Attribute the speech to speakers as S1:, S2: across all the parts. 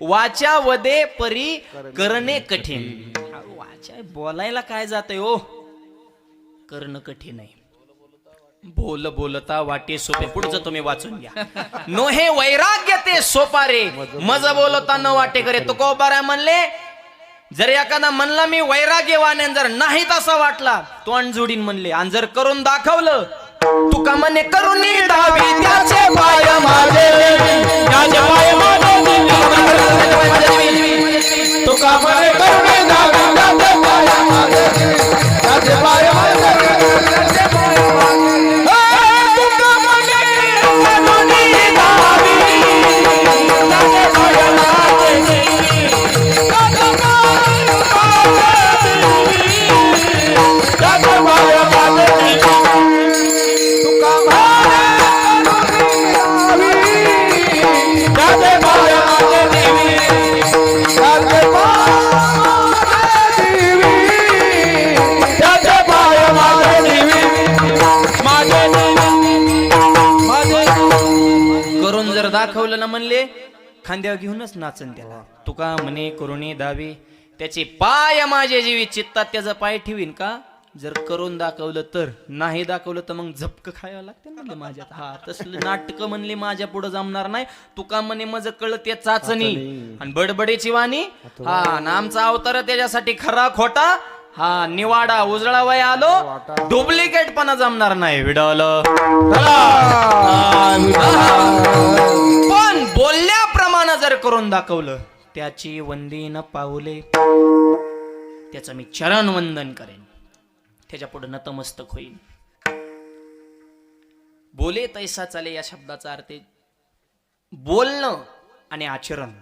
S1: वाचा वदे परी करणे कठीण. वाचा बोलायला काय जातंय ओ, करणं कठीण आहे. बोल बोलता वाटे सोपे. पुढचं तुम्ही वाचून घ्या. नो हे वैराग्य ते सोपारे, मज बोलता न वाटे करे. तुकोबारा म्हणले जर एखादा म्हणला मी वैराग्यवान आहे, जर नाही तसा वाटला तोंड जोडीन म्हणले. आणि जर करून दाखवलं तुका म्हणे करून दावी त्याचे पाय माझे, त्याचे पाय माझे, तुका म्हणे करून दावी त्याचे पाय माझे, त्याचे पाय माझे. दाखवलं ना म्हणले खांद्यावर घेऊनच नाचन त्याला. तुका म्हणे करुणी दावे त्याचे पाय माझे जीवी, चित्तात त्याचा पाय ठेवीन का. जर करून दाखवलं तर, नाही दाखवलं तर मग झपक खायला लागते म्हणले माझ्यात. हा तसलं नाटक म्हणले माझ्या पुढे जमणार नाही. तुका म्हणे मज कळते चाचणी आणि बडबडीची वाणी. हा आमचा अवतार त्याच्यासाठी खरा खोटा. हा निवाडा उजळा वय आलो, डुप्लिकेट पणा जमणार नाही. विडवलं पण बोलल्याप्रमाणे जर करून दाखवलं, त्याची वंदीन पाऊले, त्याचं मी चरण वंदन करेन, त्याच्या पुढे नतमस्तक होईल. बोले तैसा चाले या शब्दाचा अर्थ बोलणं आणि आचरण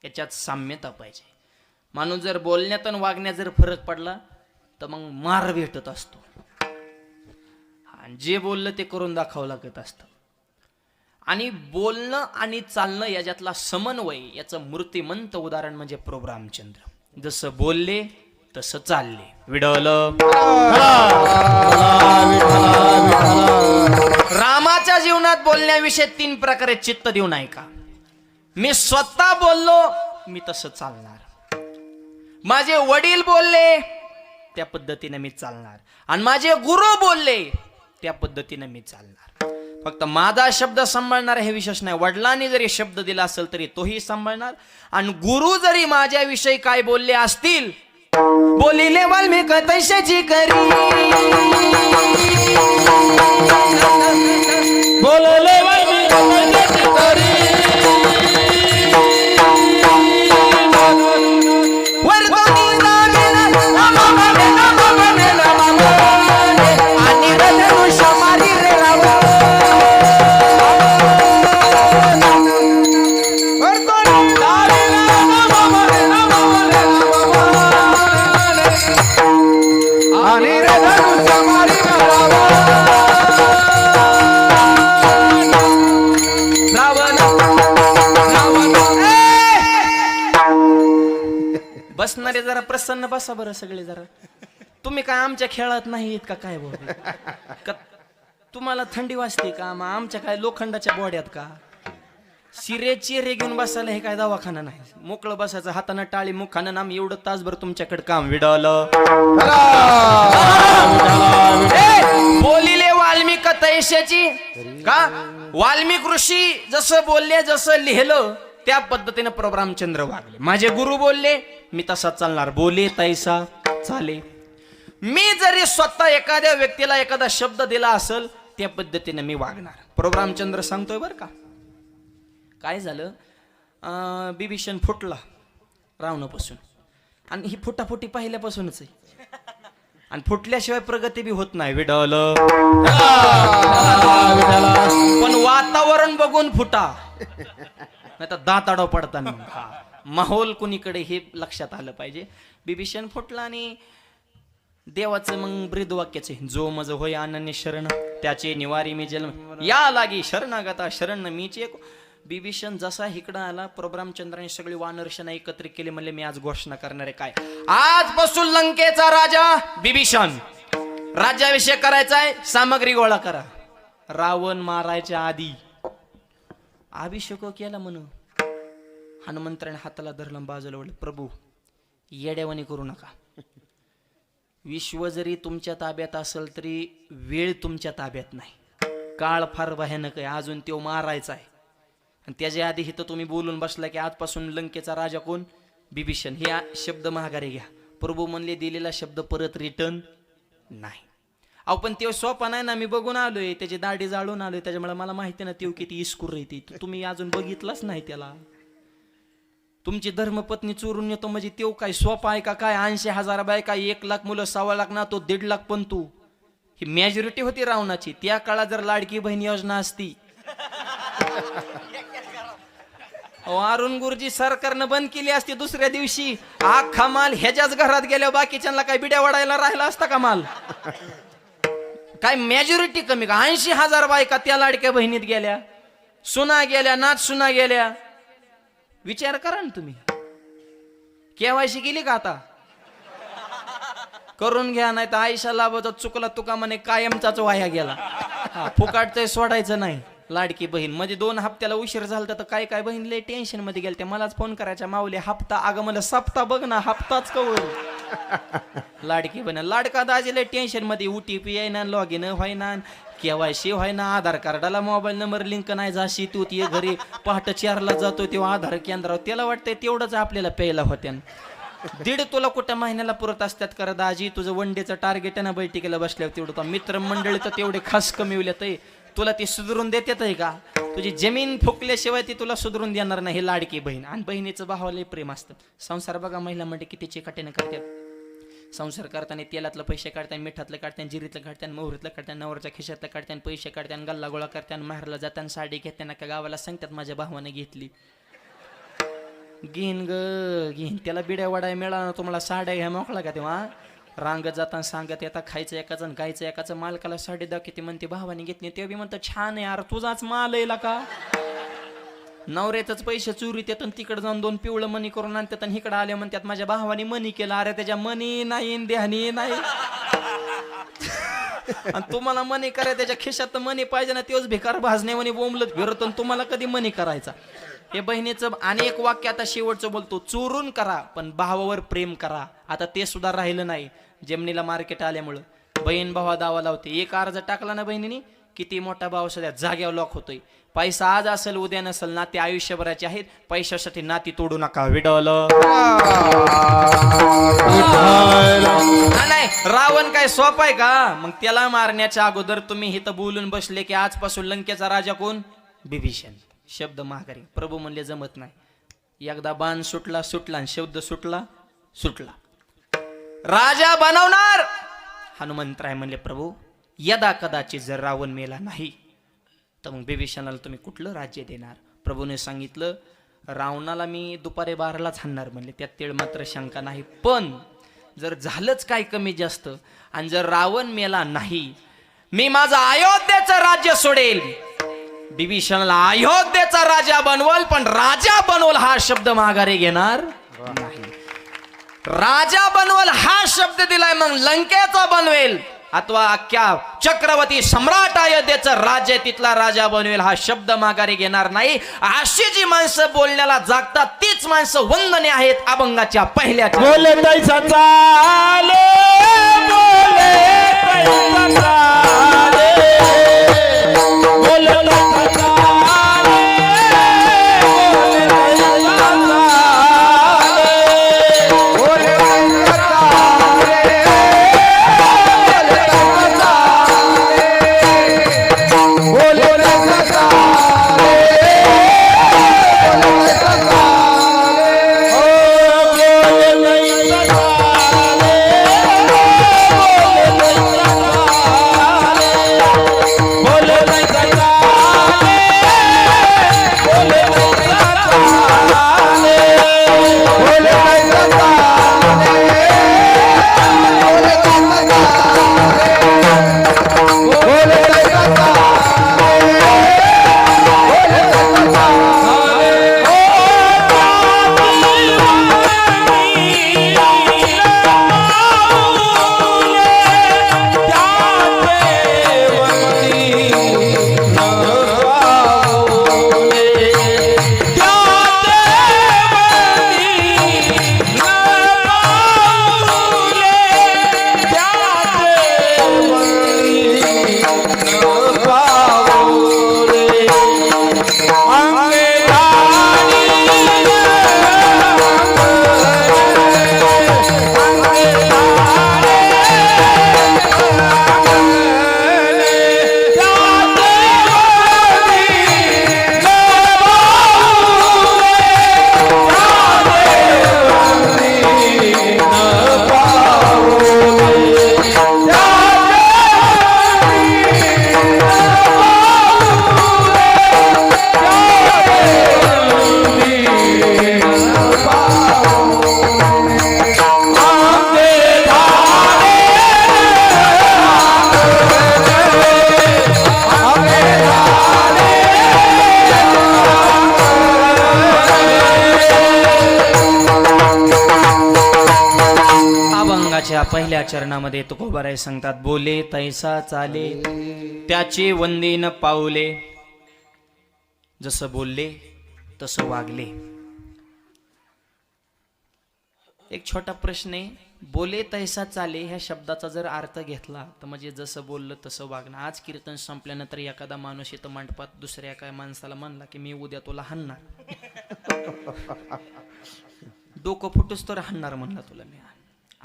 S1: याच्यात साम्यता पाहिजे. माणूस जर बोलण्यात आणि वागण्यात जर फरक पडला तर मग मार भेटत असतो. जे बोललं ते करून दाखवावं लागत असतं. आणि बोलणं आणि चालणं याच्यातला समन्वय याचं मूर्तिमंत उदाहरण म्हणजे प्रभू रामचंद्र. जसं बोलले तसं चालले. विडवलं रामाच्या जीवनात बोलण्याविषयी 3 प्रकारे चित्त देऊन ऐका. मी स्वतः बोललो मी तसं चालणार, माझे वडील बोलले त्या पद्धतीने मी चालणार, आणि माझे गुरु बोलले त्या पद्धतीने मी चालणार. फक्त माझा शब्द सांभाळणार हे विशेष नाही. वडिलांनी जरी शब्द दिला असेल तरी तोही सांभाळणार, आणि गुरु जरी माझ्याविषयी काय बोलले असतील, बोलिले वाल्मिक तैशाची करी, बोलले वाल्मिक तैशाची करी, बसणारे जरा प्रसन्न बसा बरं सगळे. जरा तुम्ही काय आमच्या खेळात नाहीत का काय बोल, तुम्हाला थंडी वाजते का. मग आमच्या काय लोखंडाच्या बॉड्यात का. शिरे चिरे घेऊन बसायला हे काय दवाखाना नाही. मोकळं बसायचं, हातानं टाळी मुखानं आम्ही एवढं तासभर तुमच्याकडे काम. विडवलं बोलिले वाल्मिक तैशाची का. वाल्मिक ऋषी जसं बोलले, जसं लिहिलं त्या पद्धतीने प्रभू रामचंद्र वागले. माझे गुरु बोलले मी तसा चालणार, बोले तैसा चाले. मी जरी स्वतः एखाद्या व्यक्तीला एखादा शब्द दिला असेल त्या पद्धतीने मी वागणार. प्रभू रामचंद्र सांगतोय बर का. काय झालं, बिभीषण फुटला रावणापासून, आणि ही फुटाफुटी पहिल्यापासूनच आहे, आणि फुटल्याशिवाय प्रगती बी होत नाही. विडवलं पण वातावरण बघून फुटा, नाही तर दाताडो पडताना. माहोल कुणीकडे हे लक्षात आलं पाहिजे. बिभीषण फुटला आणि देवाचं मग ब्रीदवाक्यच आहे, जो मज होय अनन्य शरण त्याचे निवारी मी जन्म, या लागी शरणागता शरण मीचे. बिभीषण जसा इकडं आला, प्रभू रामचंद्राने सगळी वानरसेना एकत्रित केली. म्हणले मी आज घोषणा करणार आहे काय, आजपासून लंकेचा राजा बिभीषण, राज्याभिषेक करायचा आहे, सामग्री गोळा करा. रावण मारायच्या आधी अभिषेक केला म्हणून, हनुमंतराने हाताला धरलं, बाजूला वळलं. प्रभू येड्यावानी करू नका. विश्व जरी तुमच्या ताब्यात असेल तरी वेळ तुमच्या ताब्यात नाही. काळ फार भयानक आहे, अजून तो मारायचा आहे. आणि त्याच्या आधी इथं तुम्ही बोलून बसला की आजपासून लंकेचा राजा कोण? बिभीषण. हे शब्द माघारी घ्या. प्रभू म्हणले दिलेला शब्द परत रिटर्न नाही. अहो पण ते सोपा नाही ना. मी बघून आलोय, त्याची दाढी जाळून आलोय, त्याच्यामुळे मला माहिती ना तेव किती इस्कूर येते. तुम्ही अजून बघितलंच नाही त्याला. तुमची धर्मपत्नी चोरून येतो म्हणजे तेव काय सोपा आहे का काय? 80,000 बायका, 1,00,000 मुलं, 1,00,000 ना, तो 1,50,000 पण तू. ही मेजॉरिटी होती रावणाची. त्या काळात जर लाडकी बहीण योजना असती, अरुण गुरुजी सरकारनं बंद केली असती, दुसऱ्या दिवशी अख्खा माल ह्याच्याच घरात गेल्या, बाकीच्यांना काय बिड्या वाढायला राहिला असता का माल? काय मेजॉरिटी कमी का? 80,000 बायका त्या लाडक्या बहिणीत गेल्या, सुना गेल्या, नाच सुना गेल्या. विचार करा ना तुम्ही. केवायसी केली का आता? करून घ्या, नाही तर आयशा लाभत चुकला तुका म्हणे कायमचाच वाया गेला. फुकाटचं सोडायचं नाही. लाडकी बहीण म्हणजे 2 हप्त्याला उशीर झाला तर काय काय बहीण लय टेन्शन मध्ये गेल. ते मलाच फोन करायच्या, माऊली हप्ता. अगं मला सप्ता बघ ना, हप्ताच कवर. लाडकी बहीण लाडका दाजी लय टेन्शन मध्ये. OTP येईना, लॉग इन व्हायना, केवायसी व्हायना, आधार कार्डाला मोबाईल नंबर लिंक नाही. जाशी तू ती घरी पहाटे 4ला जातो तेव्हा आधार केंद्रावर. त्याला वाटतंय तेवढंच आपल्याला प्यायला होत्या. 1.5 तुला कुठं महिन्याला पुरत असतात करा दाजी? तुझं वनडेचं टार्गेट आहे ना, बैठकीला बसल्यावर तेवढं. मित्र मंडळी तर तेवढे खास कमीवल्यात, तुला ती सुधरून देतात आहे का? तुझी जमीन फुकल्याशिवाय ती तुला सुधरून देणार नाही. लाडकी बहीण. आणि बहिणीचं भावाला प्रेम असतं. संसार बघा महिला म्हणजे किती चिकाटीनं करतात. संसार करताना तेलातलं पैसे काढतात, मिठातलं काढतात, जिरीतलं काढतात, मोहरीतलं काढतात, नवरच्या खिशातलं काढतात, पैसे काढतात, गल्ला गोळा करतात, माहेरला जाताना साडी घेताना का गावाला सांगतात माझ्या भावाने घेतली. घेईन ग घेईन. त्याला बिड्या वाडाय मिळाला, तुम्हाला साड्या घ्या मोकळा का? तेव्हा रांगत जाताना सांगत येतात, खायचं एकाचं गायचं एकाचं. मालकाला साडी दाखवते, म्हणते भावाने घेतली. ते बी म्हणतं छान आहे यार, तुझाच माल आहे का? नवऱ्याच पैसे चोरीत येतात, तिकडे जाऊन 2 पिवळं मनी करून आणतात, आणि इकडे आले म्हणतात माझ्या भावाने मनी केला. अरे त्याच्या मनी नाही, देहानी नाही. आणि तुम्हाला मनी करायचं, त्याच्या खिशात मनी पाहिजे ना, तेच भिकार भाजणे म्हणे बोंबलत फिरतो. तुम्हाला कधी मनी करायचा? हे बहिणीचं अनेक वाक्य आता शेवटचं बोलतो. चोरून करा पण भावावर प्रेम करा. आता ते सुद्धा राहिलं नाही. जमिनीला मार्केट आल्यामुळं बहीण भावा दावा लावते. एक अर्ज टाकला ना बहिणीने, किती मोठा भाव सध्या जाग्यावर लॉक होतोय. पैसा आज असेल उद्या नसेल, नाते आयुष्यभराचे आहेत. पैशासाठी नाती तोडू नका. विडवलं नाही. रावण काय सोप आहे का? मग त्याला मारण्याच्या अगोदर तुम्ही इथं बोलून बसले की आजपासून लंकेचा राजा कोण? बिभीषण. शब्द महागारी. प्रभू म्हणले जमत नाही. एकदा बाण सुटला सुटला, आणि शब्द सुटला सुटला. राजा बनवणार. हनुमंतराय म्हणले प्रभू यदा कदाचित जर रावण मेला नाही तर मग बिभीषणाला तुम्ही कुठलं राज्य देणार? प्रभूने सांगितलं रावणाला मी दुपारी 12लाच हाणणार म्हणले. त्यात तेळ मात्र शंका नाही. पण जर झालंच काय कमी जास्त, आणि जर रावण मेला नाही, मी माझं अयोध्येचं राज्य सोडेल. बिभीषणाला अयोध्येचा राजा बनवल, पण राजा बनवल हा शब्द माघारी घेणार नाही. राजा बनवल हा शब्द दिलाय, मग लंकेचा बनवेल अथवा अख्ख्या चक्रवर्ती सम्राट अयोध्येचं राज्य तिथला राजा बनवेल हा शब्द माघारी घेणार नाही. अशी जी माणसं बोलण्याला जागतात तीच माणसं वंदने आहेत अभंगाच्या पहिल्या.
S2: बोले तैसा चाले, बोले तैसा चाले, बोले तैसा चाले, बोले तैसा चाले, बोले तैसा चाले, बोले तैसा चाले, बोले तैसा चाले, बोले तैसा चाले, बोले तैसा चाले.
S1: पहिल्या चरणामध्ये तुकोबाराय सांगतात, बोले तैसा चाले त्याचे वंदीन पाऊले. जसं बोलले तसं वागले. एक छोटा प्रश्न आहे, बोले तैसा चाले ह्या शब्दाचा जर अर्थ घेतला तर म्हणजे जसं बोललं तसं वागणं. आज कीर्तन संपल्यानंतर एखादा माणूस इथं मंडपात दुसऱ्या एका माणसाला म्हणला की मी उद्या तुला हाणणार, डोकं फुटूस तर हाणणार म्हणला तुला मी,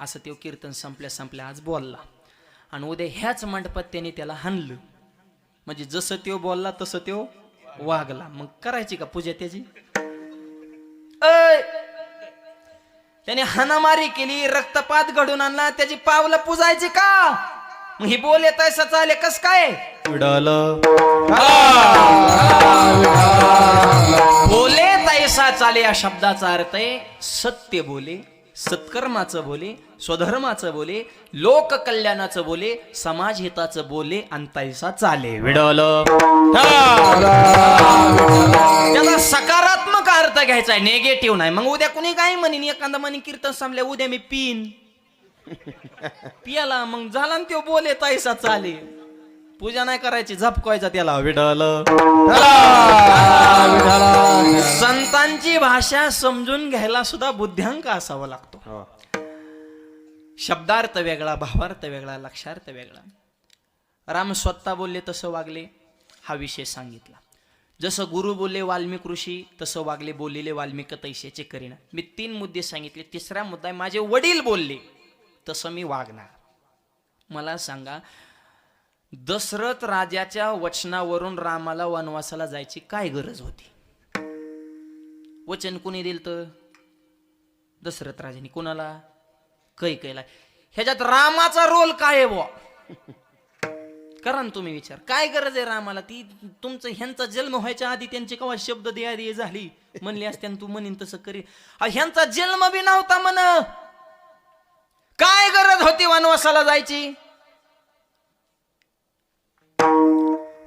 S1: असं ते कीर्तन संपल्या आज बोलला आणि उद्या ह्याच मंडपात त्याने त्याला हाणलं, म्हणजे जसं त्यो बोलला तसं त्यो वागला. मग करायची का पूजा त्याची? त्याने हाणामारी केली, रक्तपात घडून आणला, त्याची पावलं पुजायची का? मग ही बोले तैसा चाले कस काय? बोले तैसा चाले या शब्दाचा अर्थ आहे सत्य बोले, सत्कर्माचं बोले, स्वधर्माचं बोले, लोक कल्याणाचं बोले, समाज हिताचं बोले आणि तैसा चाले. विडवलं त्याला सकारात्मक अर्थ घ्यायचा आहे, नेगेटिव्ह नाही. मग उद्या कुणी काय म्हणेन, एखादा म्हणे कीर्तन संपल्या उद्या मी पिन पियाला, मग झाला ना त्यो बोले तैसा चाले. पूजा नाही करायची, झपकवायचा त्याला. विडवलं संतांची भाषा समजून घ्यायला सुद्धा बुद्ध्यांक असावा लागतो. शब्दार्थ वेगळा, भावार्थ वेगळा, लक्षार्थ वेगळा. राम स्वतः बोलले तसं वागले हा विषय सांगितला. जसं गुरु बोलले वाल्मिक ऋषी तसं वागले, बोललेले वाल्मिक तैसेचे करीना. मी 3 मुद्दे सांगितले. तिसरा मुद्दा आहे माझे वडील बोलले तसं मी वागणार. मला सांगा, दशरथ राजाच्या वचनावरून रामाला वनवासाला जायची काय गरज होती? वचन कुणी दिलं तर? दशरथ राजाने. कोणाला? कैकेयीला. ह्याच्यात रामाचा रोल काय आहे बुवा? करा ना तुम्ही विचार, काय गरज आहे रामाला? ती तुमचं ह्यांचा जन्म व्हायच्या आधी त्यांची केव्हा शब्द द्यादी झाली म्हणली असते, तू म्हणीन तसं करी. ह्यांचा जन्म बी नव्हता म्हण, काय गरज होती वनवासाला जायची?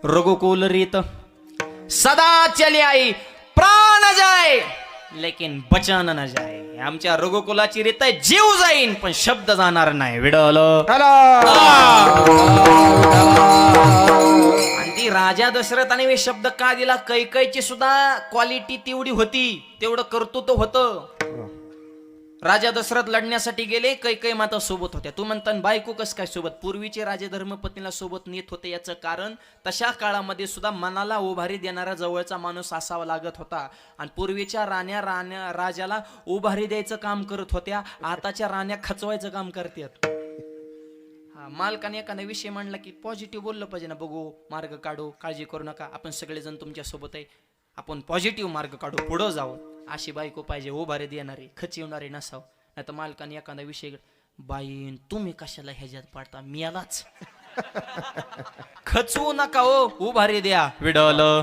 S1: रघुकुल रीत सदा चली आई, प्राण जाय लेकिन बचन न जाय. आमच्या रघुकुलाची रीत आहे, जीव जाईन पण शब्द जाणार नाही. विडवलं आणि ती राजा दशरथाने हे शब्द का दिला? कैकेयीची सुद्धा क्वालिटी तेवढी होती, तेवढं कर्तृत्व होतं. राजा दशरथ लढण्यासाठी गेले, कैकेयी माता सोबत होत्या. तू म्हणता बायको कस काय सोबत? पूर्वीचे राजे धर्मपत्नीला सोबत नेत होते. याचं कारण तशा काळामध्ये सुद्धा मनाला उभारी देणारा जवळचा माणूस असावा लागत होता. आणि पूर्वीच्या राण्या राजाला उभारी द्यायचं काम करत होत्या, आताच्या राण्या खचवायचं काम करतात. हा, मालकाने एखादा विषय मांडला की पॉझिटिव्ह बोललं पाहिजे ना, बघू मार्ग काढू, काळजी करू नका, आपण सगळेजण तुमच्या सोबत आहे, आपण पॉझिटिव्ह मार्ग काढू, पुढं जाऊ. अशी बायको पाहिजे, उभारी देणारी, खचिवणारी नसाव. नाही तर मालकाने एखादा विषय, बाईन तुम्ही कशाला ह्याच्यात पाडता, मियालाच खचवू नका हो, उभारी द्या. विडवलं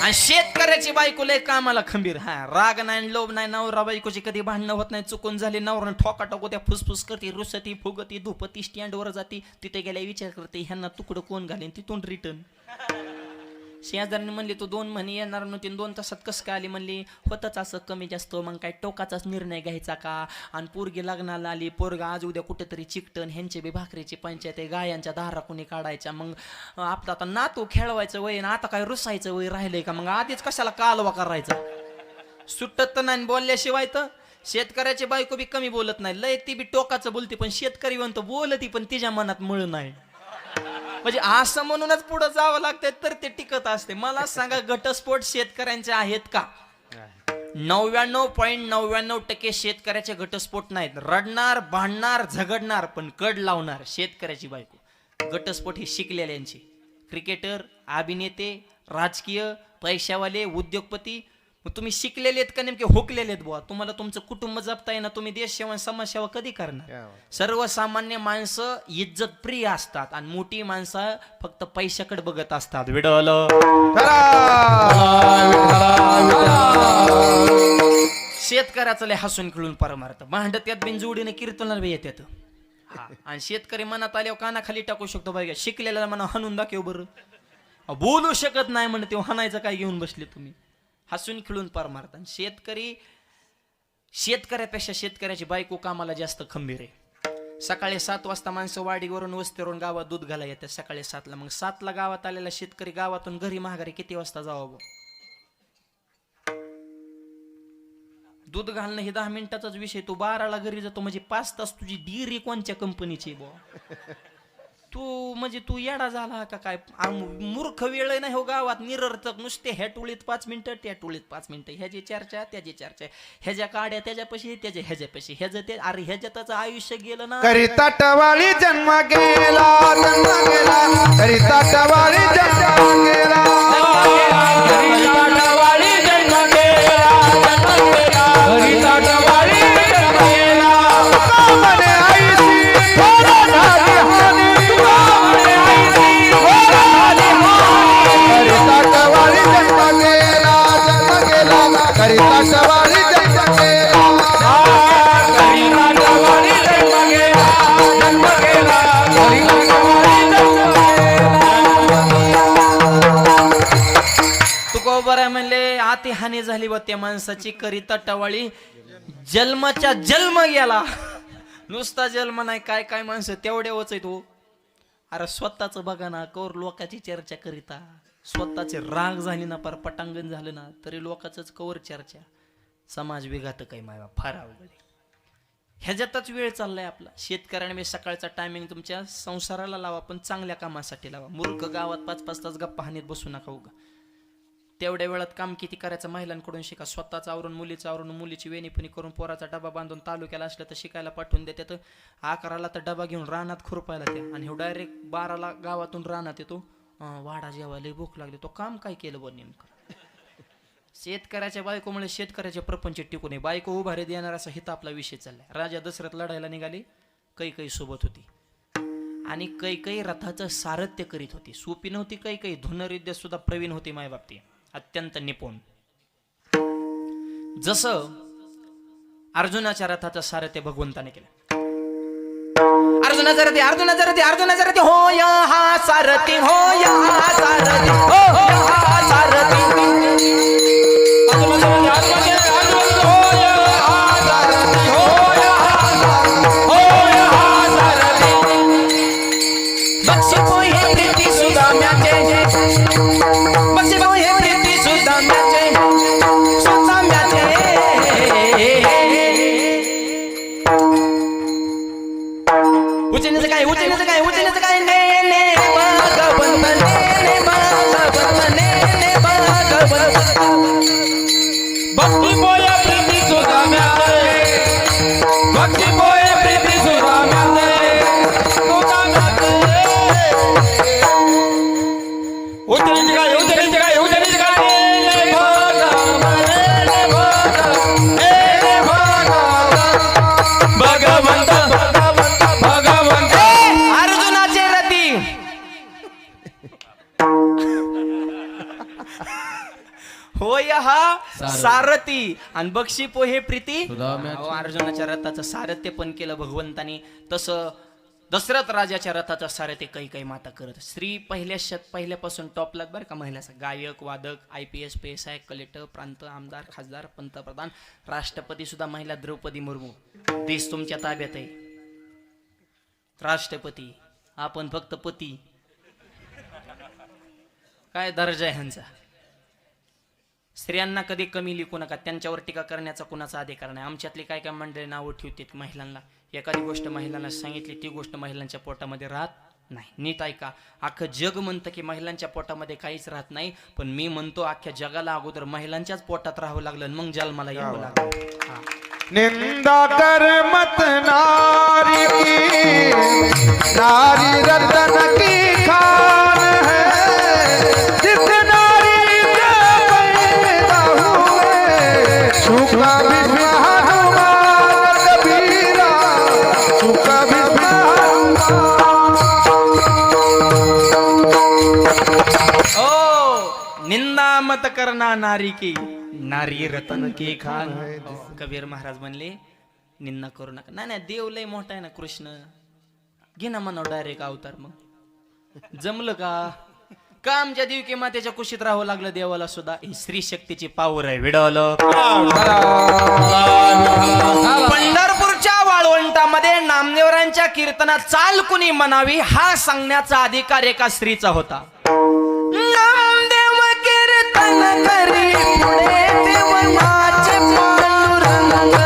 S1: आणि शेतकऱ्याची बायको लय कामाला खंबीर. हा, राग नाही, लोभ नाही, नवरा बायकोची कधी भांडणं होत नाही. चुकून झाली, नवरा ठोका टाको त्या, फुसफुस करते, रुसती, फुगती, धुपती, स्टँडवर जाती, तिथे गेल्या विचार करते ह्यांना तुकडं कोण घालेन, तिथून रिटर्न. शेजारने म्हणली तू 2 महिने येणार नव्हती, 2 तासात कसं काय आली? म्हणली होतच असं कमी जास्त, मग काय टोकाचाच निर्णय घ्यायचा का? आणि पोरगी लग्नाला आली, पोरगा आज उद्या कुठेतरी चिकटन, ह्यांचे बी भाकरीची पंचायत आहे, गायांच्या धारा कुणी काढायच्या, मग आपलं आता नातू खेळवायचं वय ना, आता काय रुसायचं वय राहिलंय का? मग आधीच कशाला कालवा करायचा? सुटत तर नाही बोलल्याशिवाय. तर शेतकऱ्याची बायको बी कमी बोलत नाही, लय ती बी टोकाचं बोलते, पण शेतकरी म्हणतो बोलती पण तिच्या मनात मळ नाही. म्हणजे असं म्हणूनच पुढे जावं लागतंय तर ते टिकत असते. मला सांगा, घटस्फोट शेतकऱ्यांचे आहेत का? 99.99% शेतकऱ्याचे घटस्फोट नाहीत. रडणार, भांडणार, झगडणार, पण कड लावणार शेतकऱ्याची बायको. घटस्फोट ही शिकलेल्यांची. क्रिकेटर, अभिनेते, राजकीय, पैशावाले, उद्योगपती. मग तुम्ही शिकलेले आहेत का नेमके हुकलेले आहेत बुवा? तुम्हाला तुमचं कुटुंब जपता येईना, तुम्ही देश सेवा समाजसेवा कधी करणार? सर्वसामान्य माणसं इज्जत प्रिय असतात आणि मोठी माणसं फक्त पैशाकडे बघत असतात. विडवलं शेतकऱ्याचं लय हसून खिळून परमार्थ भांडत त्यात बिनजोडीने कीर्तनाला बी येतात. आणि शेतकरी मनात आल्यावर कानाखाली टाकू शकतो. बघा, शिकलेला म्हणा हाणून दाखव बरं, बोलू शकत नाही म्हणते, हाणायचं काय घेऊन बसले तुम्ही? हसून खिळून परमार्थ. शेतकरी शेतकऱ्यापेक्षा शेतकऱ्याची बायको कामाला जास्त खंबीर आहे. सकाळी 7 वाजता माणसं वाडीवरून वस्तीवरून गावात दूध घाला येतात सकाळी 7ला. मग 7ला गावात आलेला शेतकरी गावातून घरी महागारी किती वाजता जावं? दूध घालणं हे 10 मिनिटाचाच विषय. तू 12ला घरी जातो म्हणजे 5 तास तुझी डिरी कोणत्या कंपनीची बुवा? तू म्हणजे तू येडा झाला का काय? मूर्ख वेळ नाही हो गावात निरर्थक. नुसते ह्या टोळीत 5 मिनिटं त्या टोळीत 5 मिनिटं, ह्याची चर्चा त्याची चर्चा, ह्याच्या काड्या त्याच्यापाशी त्याच्या ह्याच्यापाशी ह्याचं ते. अरे ह्याच्यातच आयुष्य गेलं ना.
S2: करिता टवाळी जन्म गेला, जन्म गेला, करिता टवाळी जन्म गेला, करिता टवाळी जन्म गेला, जन्म गेला, करिता टवाळी जन्म गेला. तुका म्हणे आईची थोडा झाली हानी, तुका म्हणे आईची थोडा झाली हानी. करिता टवाळी जन्म गेला, जन्म गेला, करिता टवाळी जन्म गेला, करिता टवाळी जन्म गेला, जन्म गेला, करिता टवाळी जन्म
S1: तुका बरं म्हणले आती हानी झाली व त्या माणसाची करिता टवाळी जन्माच्या जन्म गेला. नुसता जन्म नाही, काय काय माणसं तेवढे होच आहे तो. अरे स्वतःच बघा ना, कौर लोकांची चर्चा करिता. स्वतःचे राग झाली ना, पार पटांगण झालं ना, तरी लोकांच कवर चर्चा. समाज विघात काय मायवा फार अवघड आहे. ह्याच्यातच वेळ चाललाय आपला. शेतकऱ्याने सकाळचा टायमिंग तुमच्या संसाराला लावा, पण चांगल्या कामासाठी लावा. मूर्ख गावात 5-5 तास गप्पा हानीत बसू नका उगा. तेवढ्या वेळात काम किती करायचं महिलांकडून शिका. स्वतःच आवरून मुलीचं आवरून मुलीची वेणीपणी करून पोराचा डबा बांधून तालुक्याला असलं तर शिकायला पाठवून देतात. 11ला तर डबा घेऊन रानात खुरपायला त्या, आणि हो डायरेक्ट 12ला गावातून रानात येतो. वाडा जेवायला भूक लागली. तो काम काय केलं बरं नेमकं? शेतकऱ्याच्या बायकोमुळे शेतकऱ्याचे प्रपंच टिकून आहे. बायको उभारी देणार असा हिता आपला विषय चाललाय. राजा दशरथ लढायला निघाली, कैकई सोबत होती, आणि कैकई रथाचं सारथ्य करीत होती. सोपी नव्हती कैकई. धनुर्विद्या सुद्धा प्रवीण होती मायबापती, अत्यंत निपुण. जसं अर्जुनाच्या रथाचं सारथ्य भगवंताने केलं. अर्जुनाचा रथी, अर्जुनाचा रथी, अर्जुनाचा रथी, हो या हा सारथी, हो या हा सारथी, हो या हा सारथी. बक्षी पोहे प्रीती सुदाम्याचे, बक्षी पोहे प्रीती सुदाम्याचे, सुदाम्याचे. उचलण्याचं काय, उचलण्याचं काय, उचलण्याचं काय? ने ने भगवंत, ने ने भगवंत, ने ने भगवंत.
S2: भक्ती पोया प्रीती सुदाम्याचे, भक्ती पोया प्रीती सुदाम्याचे, सुदाम्याचे. उतरायचे काय, उतरायचे काय, उतरायचे काय? हे भगवंत, हे भगवंत, हे भगवंत, भगवंत, भगवंत.
S1: अर्जुनाचे रथी होय हा सारथी, आणि बक्षी पोहे प्रीती. अर्जुनाच्या रथाचं सारथ्य पण केलं भगवंतानी. तसं दशरथ राजाच्या रथाचा सारथ्य काही माता करत. स्त्री पहिल्यापासून टॉपला बरं का. महिला गायक, वादक, IPS, PSI, कलेक्टर, प्रांत, आमदार, खासदार, पंतप्रधान, राष्ट्रपती सुद्धा महिला. द्रौपदी मुर्मू. देश तुमच्या ताब्यात आहे. राष्ट्रपती, आपण फक्त पती. काय दर्जा आहे ह्यांचा? स्त्रियांना कधी कमी लिखू नका. त्यांच्यावर टीका करण्याचा कुणाचा अधिकार नाही. आमच्यातली काय काय मंडळी नावं ठेवतात महिलांना. एखादी गोष्ट महिलांना सांगितली, ती गोष्ट महिलांच्या पोटामध्ये राहत नाही. नीट ऐका. अख्खं जग म्हणतं की महिलांच्या पोटामध्ये काहीच राहत नाही, पण मी म्हणतो अख्ख्या जगाला अगोदर महिलांच्याच पोटात राहावं लागलं, मग जन्माला यावं लागलं.
S2: निंदा कर मत नारी की, नारी रतन की खान है, जिस नारी से पैदा हुए, सुखा भी हनुमान कबीरा, सुखा भी
S1: ओ निंदा मत करना नारी की, नारी रतन की खान. कबीर महाराज म्हणले निंदा करू नका. नाही नाही, देव लय मोठा आहे ना कृष्ण. घे ना म्हणाव डायरेक्ट अवतार. मग जमलं का? का आमच्या देवकी मातेच्या कुशीत राहावं लागलं देवाला सुद्धा? ही स्त्री शक्तीची पावर आहे विडवलं. पंढरपूरच्या वाळवंटामध्ये नामदेवरांच्या कीर्तनात चाल कुणी म्हणावी हा सांगण्याचा अधिकार एका स्त्रीचा होता. नामदेव कीर्तन करी पुढे देवनाचे पांडुरंग.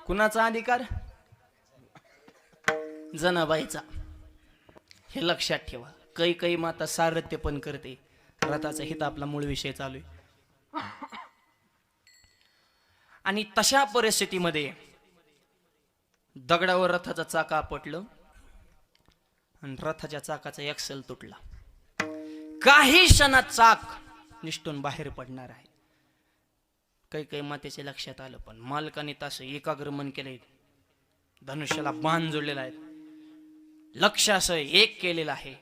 S1: कुणाचा अधिकार? जनाबाईचा. हे लक्षात ठेवा. काही माता सारथ्य पण करते. रथाचा हित आपला मूळ विषय चालू आहे. आणि तशा परिस्थितीमध्ये दगडावर रथाचं चाक आपटलं आणि रथाच्या चाकाचा एक्सेल तुटला. काही क्षणात चाक निष्ठून बाहेर पडणार आहे. काही मातेचे लक्षात आलं, पण मालकाने तसं एकाग्र मन केलंय. धनुष्याला बाण जोडलेला आहे, लक्ष असं एक केलेलं आहे.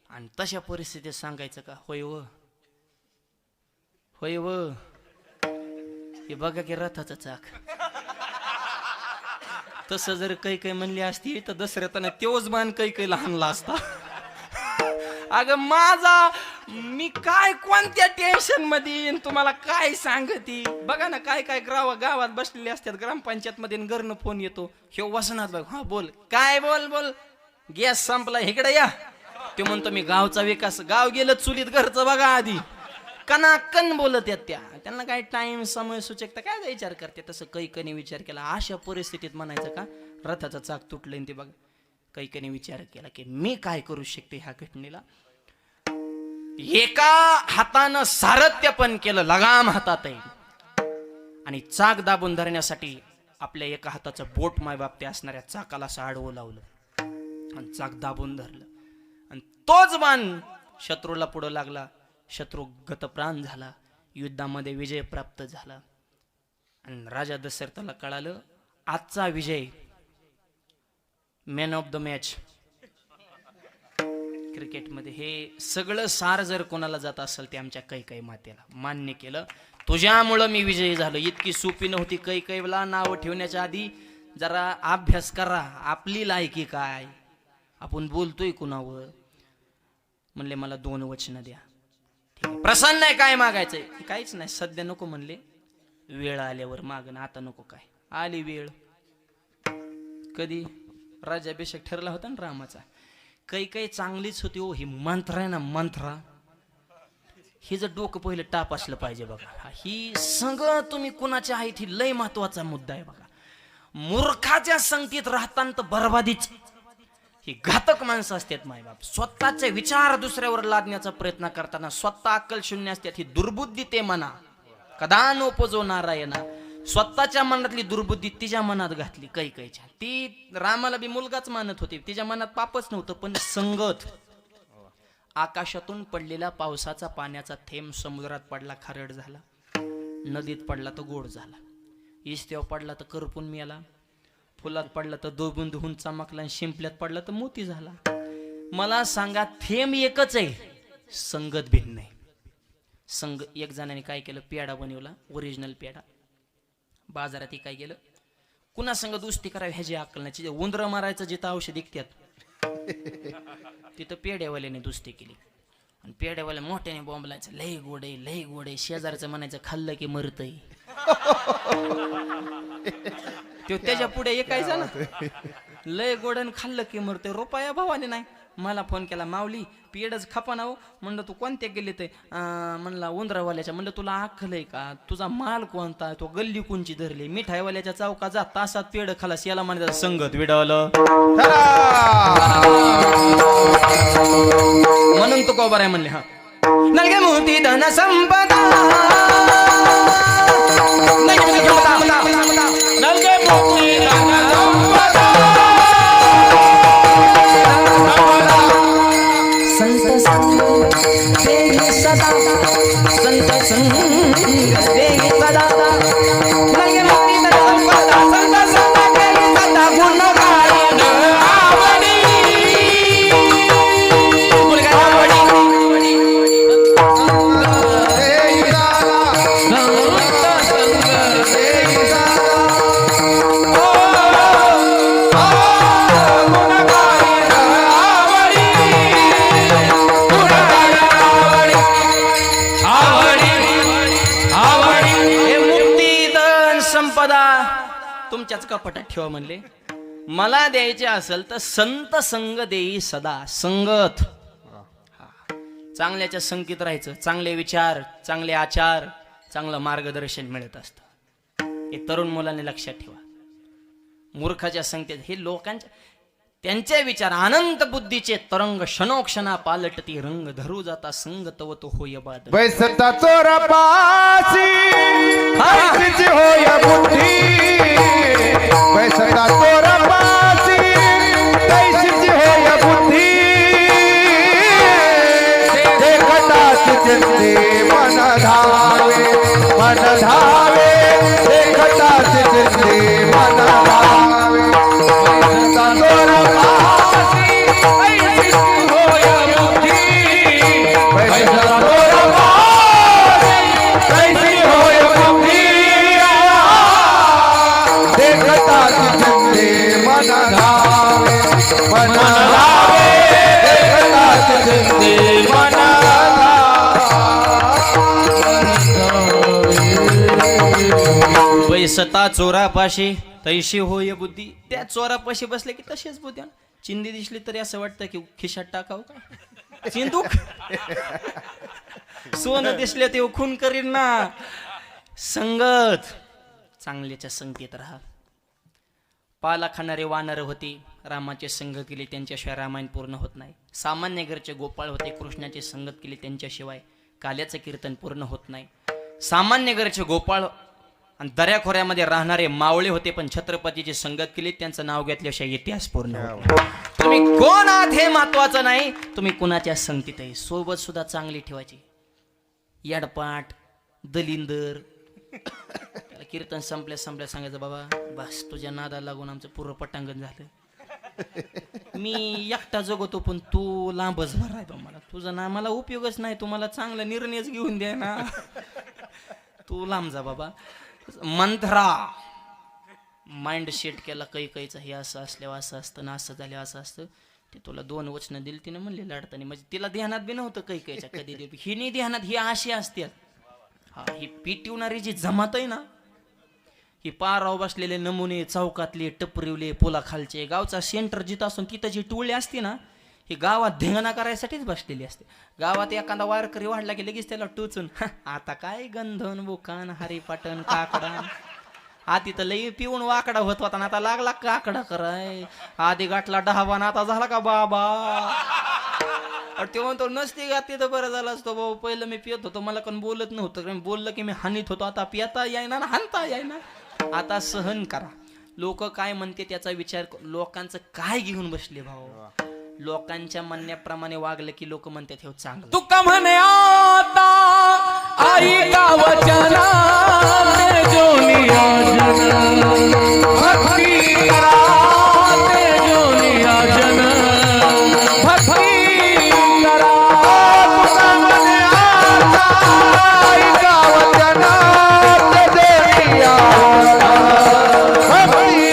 S1: आणि तशा परिस्थितीत सांगायचं का होय व होय व हे बघा की रथाचं चाक. तसं जर काही म्हणली असती तर दसऱ्यात तेवच बाण काही लहानला असता. अगं माझा मी काय कोणत्या टेन्शन मध्ये तुम्हाला काय सांगती. बघा ना काय गावात बसलेले असतात ग्रामपंचायत मध्ये घरनं फोन येतो. हे वसनात बघ. हा बोल काय बोल गॅस संपला इकडे या. ते म्हणतो मी गावचा विकास. गाव गेलं चुलीत घरचं बघा आधी. कनाकन बोलत आहेत त्यांना काय टाइम समय सूचकता काय विचार करते. तसं काही विचार केला. अशा परिस्थितीत म्हणायचं का रथाचं चाक तुटलं ते बघा. काही विचार केला की मी काय करू शकते ह्या घटनेला. एका हातानं सारथ्य पण केलं, लगाम हातात आहे. आणि चाक दाबून धरण्यासाठी आपल्या एका हाताचं बोट मायबाप असणाऱ्या चाकाला असं आडवं लावलं आणि चाक दाबून धरलं. आणि तोच बाण शत्रूला पुढं लागला. शत्रू गतप्राण झाला. युद्धामध्ये विजय प्राप्त झाला. आणि राजा दशरथाला कळालं आजचा विजय मॅन ऑफ द मॅच क्रिकेटमध्ये. हे सगळं सार जर कोणाला जात असेल ते आमच्या काही मातेला मान्य केलं. तुझ्यामुळं मी विजयी झालो. इतकी सोपी नव्हती. कैकेयीला नाव ठेवण्याच्या आधी जरा अभ्यास करा. आपली लायकी काय, आपण बोलतोय कुणावर. म्हणले मला 2 वचनं द्या. ठीक आहे, प्रसन्न आहे, काय मागायचंय? काहीच नाही सध्या नको म्हणले. वेळ आल्यावर मागणं, आता नको. काय आली वेळ. कधी राज्याभिषेक ठरला होता ना रामाचा. काही चांगलीच होती हो. ही मंत्र आहे ना मंत्र, हिचं डोकं पहिलं टाप असलं पाहिजे बघा. ही संग तुम्ही कुणाच्या आहेत ही लय महत्वाचा मुद्दा आहे बघा. मूर्खाच्या संगतीत राहताना तर बरबादीच. ही घातक माणसं असतात मायबाप. स्वतःचे विचार दुसऱ्यावर लादण्याचा प्रयत्न करताना स्वतः अक्कल शून्य असतात. ही दुर्बुद्धी ते म्हणा कदा नोपजो नारायणा. स्वतःच्या मनातली दुर्बुद्धी तिच्या मनात घातली कैकेयीच्या. ती रामाला बी मुलगाच मानत होती. तिच्या मनात पापच नव्हतं, पण संगत. आकाशातून पडलेला पावसाचा पाण्याचा थेंब समुद्रात पडला खारट झाला, नदीत पडला तर गोड झाला, इस्त्यावर पडला तर करपून मिळाला, फुलात पडला तर दोबून चमकला, शिंपल्यात पडला तर मोती झाला. मला सांगा थेंब एकच आहे, संगत भिन्न आहे. संग एक जणाने काय केलं, पेढा बनवला, ओरिजिनल पेढा. बाजारात काय केलं, कुणा संग दोस्ती करावी ह्याची अक्कल नाही. उंदर मारायचं जिथं औषध ऐकत्यात तिथं पेड्यावाल्याने दोस्ती केली आणि पेड्यावाल्या मोठ्याने बोंबलायचं लय गोडे लय गोडे. शेजारचं म्हणायचं खाल्लं की मरतय. तो त्याच्या पुढे ऐकायचा ना लय गोडन खाल्लं की मरतय. रुपया भावाने नाही. मला फोन केला माऊली पेडच खापा ना हो. म्हणलं तू कोणत्या गेले ते म्हणला उंदरावाल्याच्या. म्हणलं तुला अक्कल आहे का? तुझा माल कोणता? तो गल्ली कोणची धरली? मिठाईवाल्याच्या चौकात जा तासात पेड खालास. याला म्हणायचं संगत विडवलं. म्हणून तो कोबर आहे म्हणले. हा नलगे मोती धन संपदा नलगे मोती धन संपदा संत संग देही सदा संत संग देही सदा नलगे मोती धन संपदा संत संग देही सदा गुण गायन आवडी मुलगा आवडी तुमच्याच कपाटात ठेवा म्हणले. मला द्यायचे असेल तर संत संग देई सदा. संगत चांगल्याच्या संगतीत राहायचं. चांगले विचार चांगले आचार चांगलं मार्गदर्शन मिळत असतं. हे तरुण मुलांनी लक्षात ठेवा. मूर्खाच्या संगतीत हे लोकांच्या त्यांचे विचार अनंत बुद्धीचे तरंग क्षणोक्षणा पालटती रंग धरू जाता संगत व तो होय बाद.
S2: बैसता चोरा पासी ऐसीची होय बुद्धी. बैसता चोरा पासी ऐसीची होय बुद्धी. देखताच चिंते मन धावे मन धावे. देखताच चिंते मन धावे. बैसता चोरा पासी ऐसीची होय बुद्धी. बैसता चोरा पासी ऐसीची होय बुद्धी. देखताच चिंते मन धावे मन धावे. देखताच चिंते मन
S1: बैसता चोरापाशी तैशी होय बुद्धी. त्या चोरापाशी बसले की तशीच बुद्धी. चिंदी दिसली तरी असं वाटतं की खिशात टाकावं का चिंदूक. सोनं दिसले ते खून करीन ना. संगत चांगल्याच्या संगतीत राहा. पाला खाणारे वानर होते रामाचे संग केले त्यांच्याशिवाय रामायण पूर्ण होत नाही. सामान्य घरचे गोपाळ होते कृष्णाची संगत केली त्यांच्याशिवाय काल्याचं कीर्तन पूर्ण होत नाही. सामान्य घरचे गोपाळ आणि दऱ्याखोऱ्यामध्ये राहणारे मावळे होते पण छत्रपतीची संगत केली त्यांचं नाव घेतल्याशिवाय इतिहास पूर्ण होत नाही. तुम्ही कोण आहात हे महत्वाचं नाही. तुम्ही कुणाच्या संगतीत आहे. सोबत सुद्धा चांगली ठेवायची. याडपाट दलिंदर त्याला कीर्तन संपल्या सांगायचं बाबा बस तुझ्या नादाला लागून आमचं पूर्ण पटांगण झालं. मी एकटा जगतो पण तू लांबच भर आहे. मला तुझा ना मला उपयोगच नाही. तुम्हाला चांगला निर्णयच घेऊन द्या ना. तू लांब जा बाबा. मंत्रा माइंड सेट केला कैकईचा. हे असं असल्यावर असं असतं ना असं झालं असं असतं. ते तुला 2 वचनं दिली तिने म्हणले लाडतानी. म्हणजे तिला ध्यानात बी नव्हतं कैकईच्या कधी दे. ही नाही ध्यानात. ही अशी असते. हा ही पिटवणारी जी जमात आहे ना ही पाराव बसलेले नमुने चौकातले टपरिवले पोलाखालचे गावचा सेंटर जिथं असून तिथं जी टोळी असते ना ही गावात धिंगाणा करायसाठीच बसलेली असते. गावात एखादा वारकरी वाढला की लगेच त्याला टोचून आता काय गंधन बुकान हरिपाटन काकडा. आधी तर लई पिऊन वाकडा होत होता ना आता लागला काकडा कराय. आधी गाठला डहावान आता झाला का बाबा. ते म्हणतो नसते गाते तर बरं झालं असतो बाबा. पहिलं मी पियत होतो मला कोण बोलत नव्हतं. बोललं की मी हानीत होतो. आता पिता यायना ना हानता यायना. आता सहन करा. लोक काय म्हणते त्याचा विचार. लोकांचं काय घेऊन बसले भाऊ. लोकांच्या म्हणण्याप्रमाणे वागलं की लोक म्हणतात हे चांगलं.
S3: तुका म्हणे आता आई का वचना जोनी आजन भक्ती करा ते जोनी आजन भक्ती करा.
S2: तुका म्हणे आता आई का वचना जोनी आजन भक्ती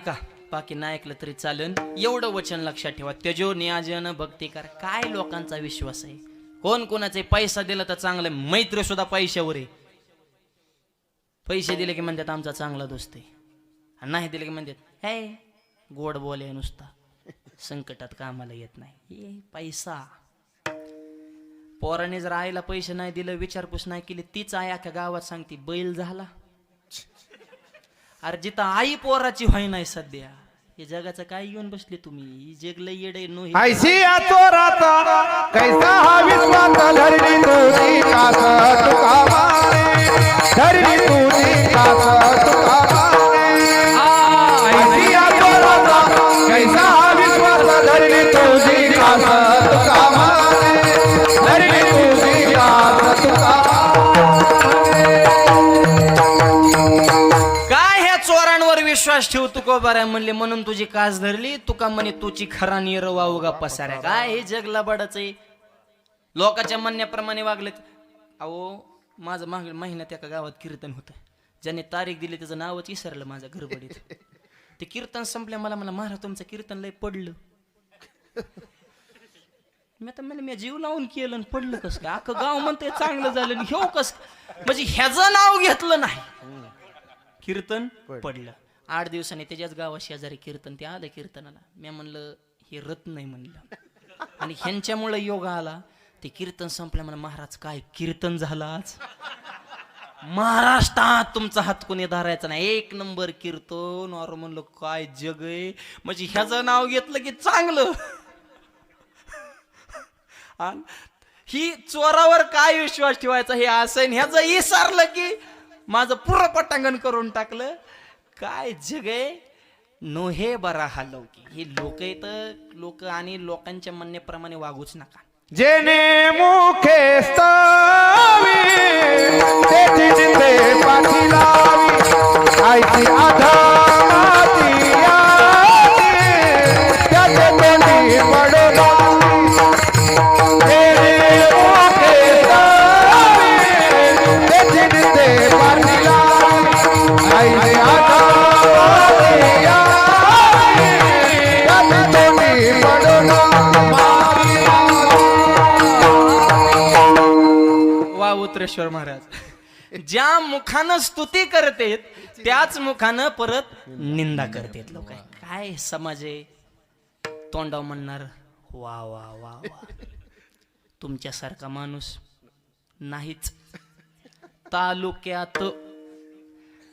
S1: ऐका, बाकी नाही ऐकलं तरी चालन. एवढं वचन लक्षात ठेवा, तेजो नियोजन भक्ती कर. काय लोकांचा विश्वास आहे, कोण कोणाचे पैसा दिला तर चांगलं, मैत्र सुद्धा पैशावर आहे. पैसे दिले की म्हणतात आमचा चांगला दोस्त आहे, आणि नाही दिले की म्हणतात हे गोड बोल आहे नुसता, संकटात कामाला येत नाही. हे पैसा. पोराने जर आईला पैसे नाही दिलं, विचारपूस नाही केली, तीच आई अख्या गावात सांगते बैल झाला. अरे जिथं आई पोराची व्हाय नाही सध्या, हे जगाचं काय येऊन बसले तुम्ही. जग लय येडे नो.
S2: ऐशिया चोराचा कैसा हा विश्वास, धरणी तुझी कास तुका मारे, धरणी तुझी कास तुका मारे. ऐशिया चोराचा कैसा हा विश्वास, धरणी तुझी कास तुका मारे, धरणी तुझी कास तुका
S1: चोरांवर विश्वास ठेव तुको बऱ्या म्हणले, म्हणून तुझी कास धरली. तुका म्हणे तुझी खरा निर वावगा पसाऱ्या. काय हे जगला बडाच आहे, लोकांच्या म्हणण्याप्रमाणे वागलेत. अहो माझं मागील महिन्यात एका गावात कीर्तन होतं, ज्याने तारीख दिली त्याचं नावच विसरलं माझ्या गडबडीत. ते कीर्तन संपल्या, मला महाराज तुमचं कीर्तन लय पडलं. मी तर म्हणलं मी जीव लावून केलं आणि पडलं कस काय. अख्खं गाव म्हणते चांगलं झालं, ह्यो कस म्हणजे ह्याचं नाव घेतलं नाही, कीर्तन पडलं. 8 दिवसांनी त्याच्याच गावा शेजारी कीर्तन, ते आलं कीर्तनाला. मी म्हणलं हे रत नाही म्हणलं, आणि ह्यांच्यामुळे योग आला. ते कीर्तन संपलं, म्हणलं महाराज काय कीर्तन झालं आज, महाराष्ट्रात तुमचा हात कोणी धरायचा नाही, 1 नंबर कीर्तन. और म्हणलं काय जग आहे, म्हणजे ह्याचं नाव घेतलं की चांगलं. ही चोरावर काय विश्वास ठेवायचा हे असं, ह्याचं विसरलं की माझं पुरं पटांगण करून टाकलं. काय जग आहे नो हे बरा हा लौकी. हे लोक येत लोक, आणि लोकांच्या म्हणण्याप्रमाणे वागूच नका.
S2: जेने मुखे स्तावी तेची जिथे पाठी लावी, आईची आधाराची यादी त्याचे तोंडी पडो लावी. जेने मुखे स्तावी तेची जिथे पाठी लावी, आईची आधाराची यादी त्याचे तोंडी पडो लावी.
S1: वा उत्रेश्वर महाराज, ज्या मुखानं स्तुती करतेत त्याच मुखानं परत निंदा करतेत लोक. काय समाज आहे, तोंडाव म्हणणार वा वा वा वा, तुमच्यासारखा माणूस नाहीच तालुक्यात.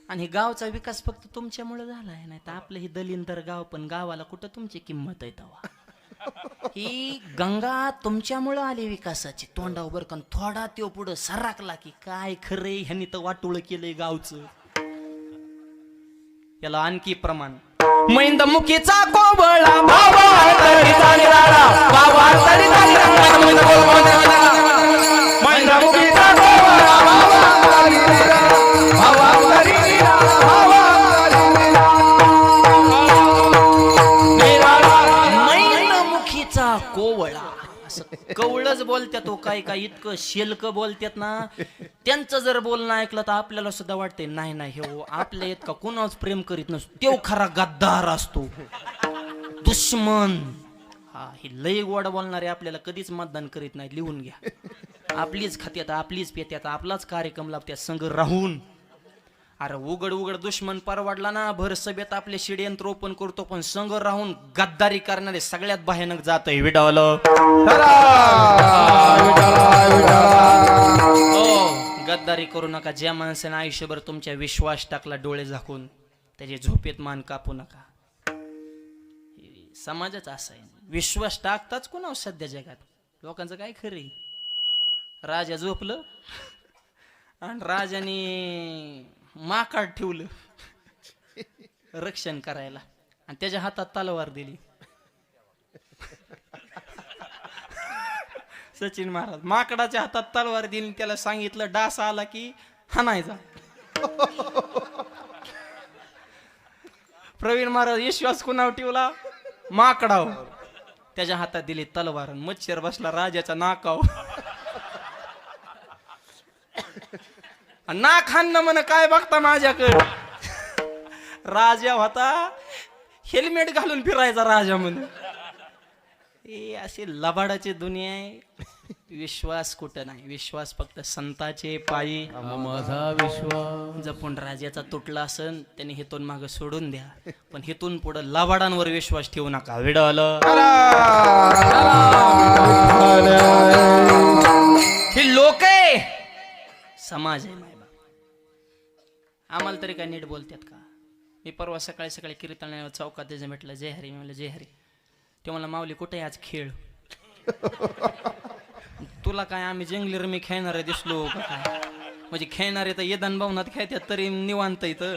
S1: आणि गावचा विकास फक्त तुमच्यामुळे झालाय, नाही तर आपलं ही दलिंदर गाव, पण गावाला कुठं तुमची किंमत आहे तवा. ही गंगा तुमच्यामुळं आली विकासाची. तोंडावर पण थोडा त्यो पुढं सरकला की काय खरे, ह्यांनी तर वाटोळ केलंय गावचं. याला आणखी प्रमाण, मैंदमुखीचा कोबळा भावा तरी चाली राडा, भावा तरी चाली राडा,
S2: मैंदमुखीचा कोबळा भावा तरी राडा, भावा तरी राडा, भावा
S1: मैंदमुखीचा कोवळा. असं कवळच बोलत्यात तो, काय काय इतकं शेलक बोलत्यात ना. त्यांचं जर बोलणं ऐकलं तर आपल्याला सुद्धा वाटते नाही नाही हे आपल्या इतका कुणाच प्रेम करीत नसतो, तो खरा गद्दार असतो, दुश्मन. हा, ही लय गोड बोलणारे आपल्याला कधीच मतदान करीत नाही, लिहून घ्या. आपलीच खात्यात, आपलीच पेत्यात, आपलाच कार्यक्रम लाभत्यात संग राहून. अरे उघड उघड दुश्मन परवडला ना, भर सभेत आपले षडयंत्र ओपन करतो, पण संग राहून गद्दारी करणारे सगळ्यात भयानक जात आहे विडावलं. गद्दारी करू नका. ज्या माणसाने आयुष्यभर तुमच्या विश्वास टाकला डोळे झाकून, त्याची झोपेत मान कापू नका. समाजच असा आहे, विश्वास टाकताच कोणावर सध्या जगात. लोकांचं काय खरं, राजा झोपलं आणि राजाने माकाड ठेवलं रक्षण करायला, आणि त्याच्या हातात तलवार दिली. सचिन महाराज माकडाच्या हातात तलवार दिली, त्याला सांगितलं डास आला की हाणायचा. प्रवीण महाराज विश्वास कुणावर ठेवला, माकडावर. त्याच्या हातात दिली तलवार, मच्छर बसला राजाच्या नाकावर. नाक हाणणं म्हण काय बघता माझ्याकडे. राजा होता हेल्मेट घालून फिरायचा राजा म्हणून. हे अशी लबाडाची दुनिया आहे. विश्वास कुठं नाही, विश्वास फक्त संताचे पायी.
S3: माझा विश्वास
S1: जपून राजाचा तुटला असन त्याने हेतून माग सोडून द्या, पण हेतून पुढे लबाडांवर विश्वास ठेवू नका. विडवलं हे लोक आहे, समाज आहे. मायबा आम्हाला तरी काय नीट बोलतात का? मी परवा सकाळी सकाळी कीर्तन चौकात त्याचं म्हटलं जय हरी. मी म्हणलं जय हरी. ते मला माऊली कुठे आज खेळ? तुला काय आम्ही जंगली रमी खेळणारे दिसलो का काय? म्हणजे खेळणारे तर येदान भावनात खेळतात तरी निवांत इथं,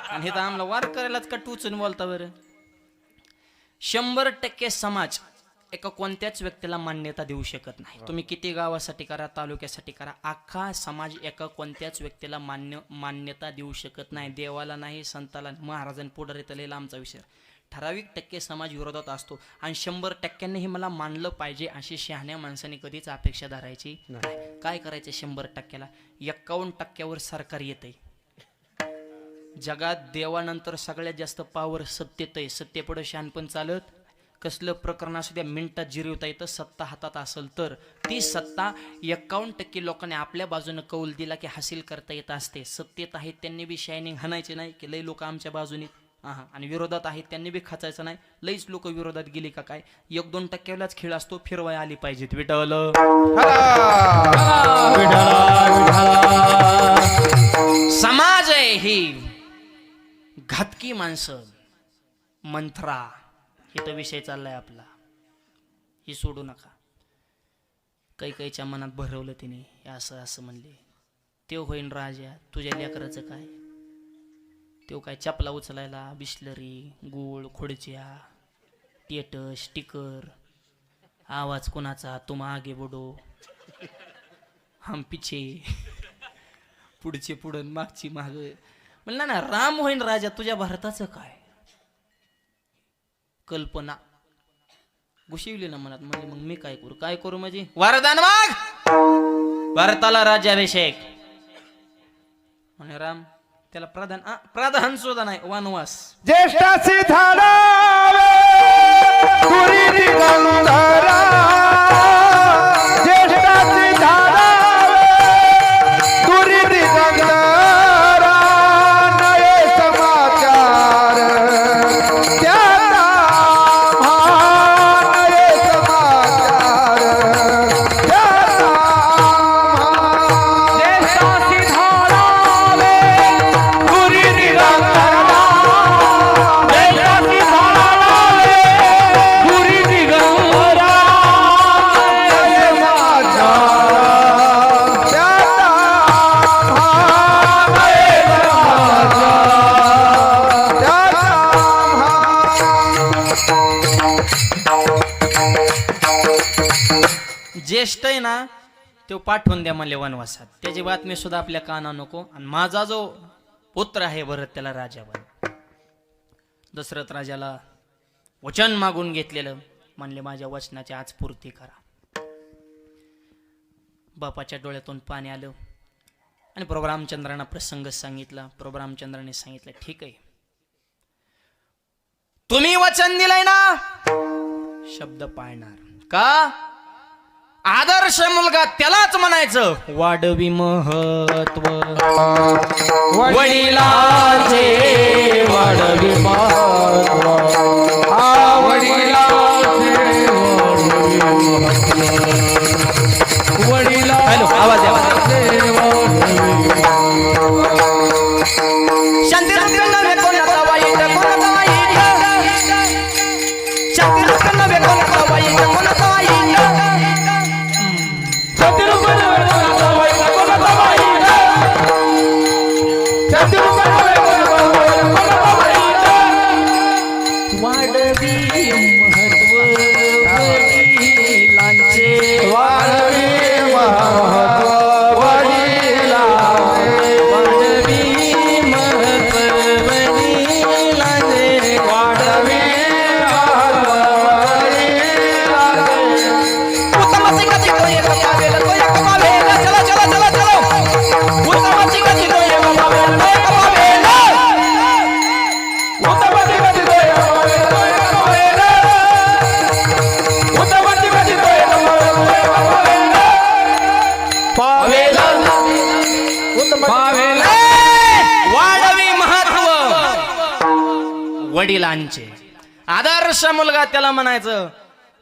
S1: आणि हे तर आम्हाला वार करायलाच का टूचून बोलता बरं. 100% समाज एका कोणत्याच व्यक्तीला मान्यता देऊ शकत नाही. तुम्ही किती गावासाठी करा, तालुक्यासाठी करा, अख्खा समाज एका कोणत्याच व्यक्तीला मान्यता देऊ शकत नाही. देवाला नाही, संताला, महाराजांनी पुढे येतलेला आमचा विषय. ठराविक टक्के समाज विरोधात असतो आणि 100% हे मला मानलं पाहिजे अशी शहाण्या माणसाने कधीच अपेक्षा धरायची नाही. काय करायचं 100%ला? 51% सरकार येतंय. जगात देवानंतर सगळ्यात जास्त पावर सत्तेत आहे. सत्तेपुढे शहाणपण चालत कसलं प्रकरण असू द्या, मिनिटात जिरवता येतं. सत्ता हातात असेल तर ती सत्ता 51% लोकांनी आपल्या बाजूने कौल दिला की हासिल करता येत असते. सत्तेत आहेत त्यांनी बी शायनिंग हाणायचे नाही की लई लोक आमच्या बाजूने, आणि विरोधात आहेत त्यांनी बी खाचायचं नाही. लईच लोक विरोधात गेली का काय? 1-2%लाच खेळ असतो. फिरवाय आली पाहिजेत. विटवलं समाज आहे ही घातकी माणसं. मंत्रा हे तर विषय चाललाय आपला, ही सोडू नका. कैकईच्या मनात भरवलं तिने, असं असं म्हणले. ते होईन राजा, तुझ्या लेकराचं काय? तो काय चपला उचलायला बिस्लरी, गुळ, खुडच्या, टेटस, स्टिकर, आवाज कोणाचा, तुम आगे बडो, हम पिछे, पुढचे पुढं मागची माग. म्हणलं ना राम होईन राजा, तुझ्या भारताचं काय? कल्पना घुशिवली ना मनात. म्हणजे मग मी काय करू? काय करू म्हणजे वरदान माग, भारताला राज्याभिषेक. म्हणे राम त्याला प्रधान सुद्धा नाही, वनवास.
S2: ज्येष्ठाची झाडावे दुरी दिगंधरा, ज्येष्ठाची झाडावे दुरी दिगंधरा, नये समाचार त्याचा नये समाचार त्याचा
S3: देशाची धारावे पुरी दिगंबरा, देशाची धारावे पुरी दिगंबरा,
S1: ज्येष्ठ आहे ना तो पाठवून द्या म्हणले वनवासात. त्याची बातमी सुद्धा आपल्या काना नको. आणि माझा जो पुत्र आहे भरत त्याला राजा बन. दशरथ राजाला वचन मागून घेतलेलं, म्हणले माझ्या वचनाची आज पूर्ती करा. बापाच्या डोळ्यातून पाणी आलं आणि प्रभू रामचंद्रांना प्रसंग सांगितला. प्रभू रामचंद्राने सांगितलं ठीक आहे, तुम्ही वचन दिलंय ना, शब्द पाळणार. का? आदर्श मुलगा त्यालाच म्हणायचं वाढवी महत्व वडिलांचे,
S3: वाढवी महत्व
S1: हॅलो आवाज द्या. शांती नव्हे कोणाचा वाईट, कोणाचा वाईट, शांती नव्हे कोणाचा वाईट, कोणाचा वाईट,
S3: पावेला
S1: वाढवी महत्व वडिलांचे. आदर्श मुलगा त्याला म्हणायचं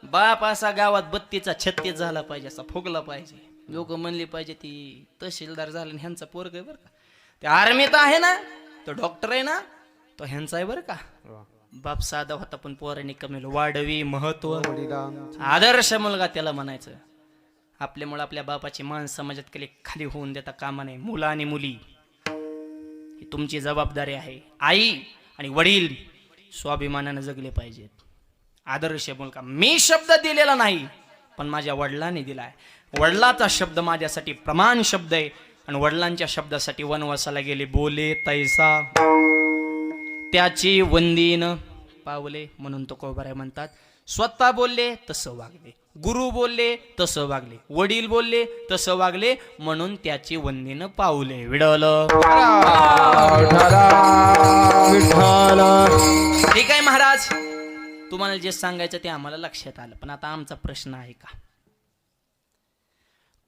S1: बाप असा गावात बत्तीचा 36 झाला पाहिजे, असा फुगला पाहिजे. लोक म्हणली पाहिजे ती तहसीलदार झाला आणि ह्यांचा पोरग आहे बरं का, ते आर्मीत आहे ना, तो डॉक्टर आहे ना, तो ह्यांचा आहे बरं का. बाप साधा होता पण पोरांनी कमी. वाढवी महत्व आदर्श मुलगा त्याला म्हणायचं. आपल्यामुळे आपल्या बापाची मान समाजात खाली होऊन देता कामा नये. मुलं आणि मुली ही तुमची जबाबदारी आहे. आई आणि वडील स्वाभिमानाने जगले पाहिजेत. आदर्श मुलगा. मी शब्द दिलेला नाही पण माझ्या वडिलांनी दिलाय. वडिलाचा शब्द माझ्यासाठी प्रमाण शब्द आहे आणि वडिलांच्या शब्दासाठी वनवासाला गेले. बोले तैसा त्याची वंदीन पावले, म्हणून तो कोबाराय म्हणतात. स्वतः बोलले तसं वागले, गुरु बोलले तसं वागले, वडील बोलले तसं वागले, म्हणून त्याची वंदीन पावले. विडवलं. ठीक आहे महाराज, तुम्हाला जे सांगायचं ते आम्हाला लक्षात आलं. पण आता आमचा प्रश्न आहे का,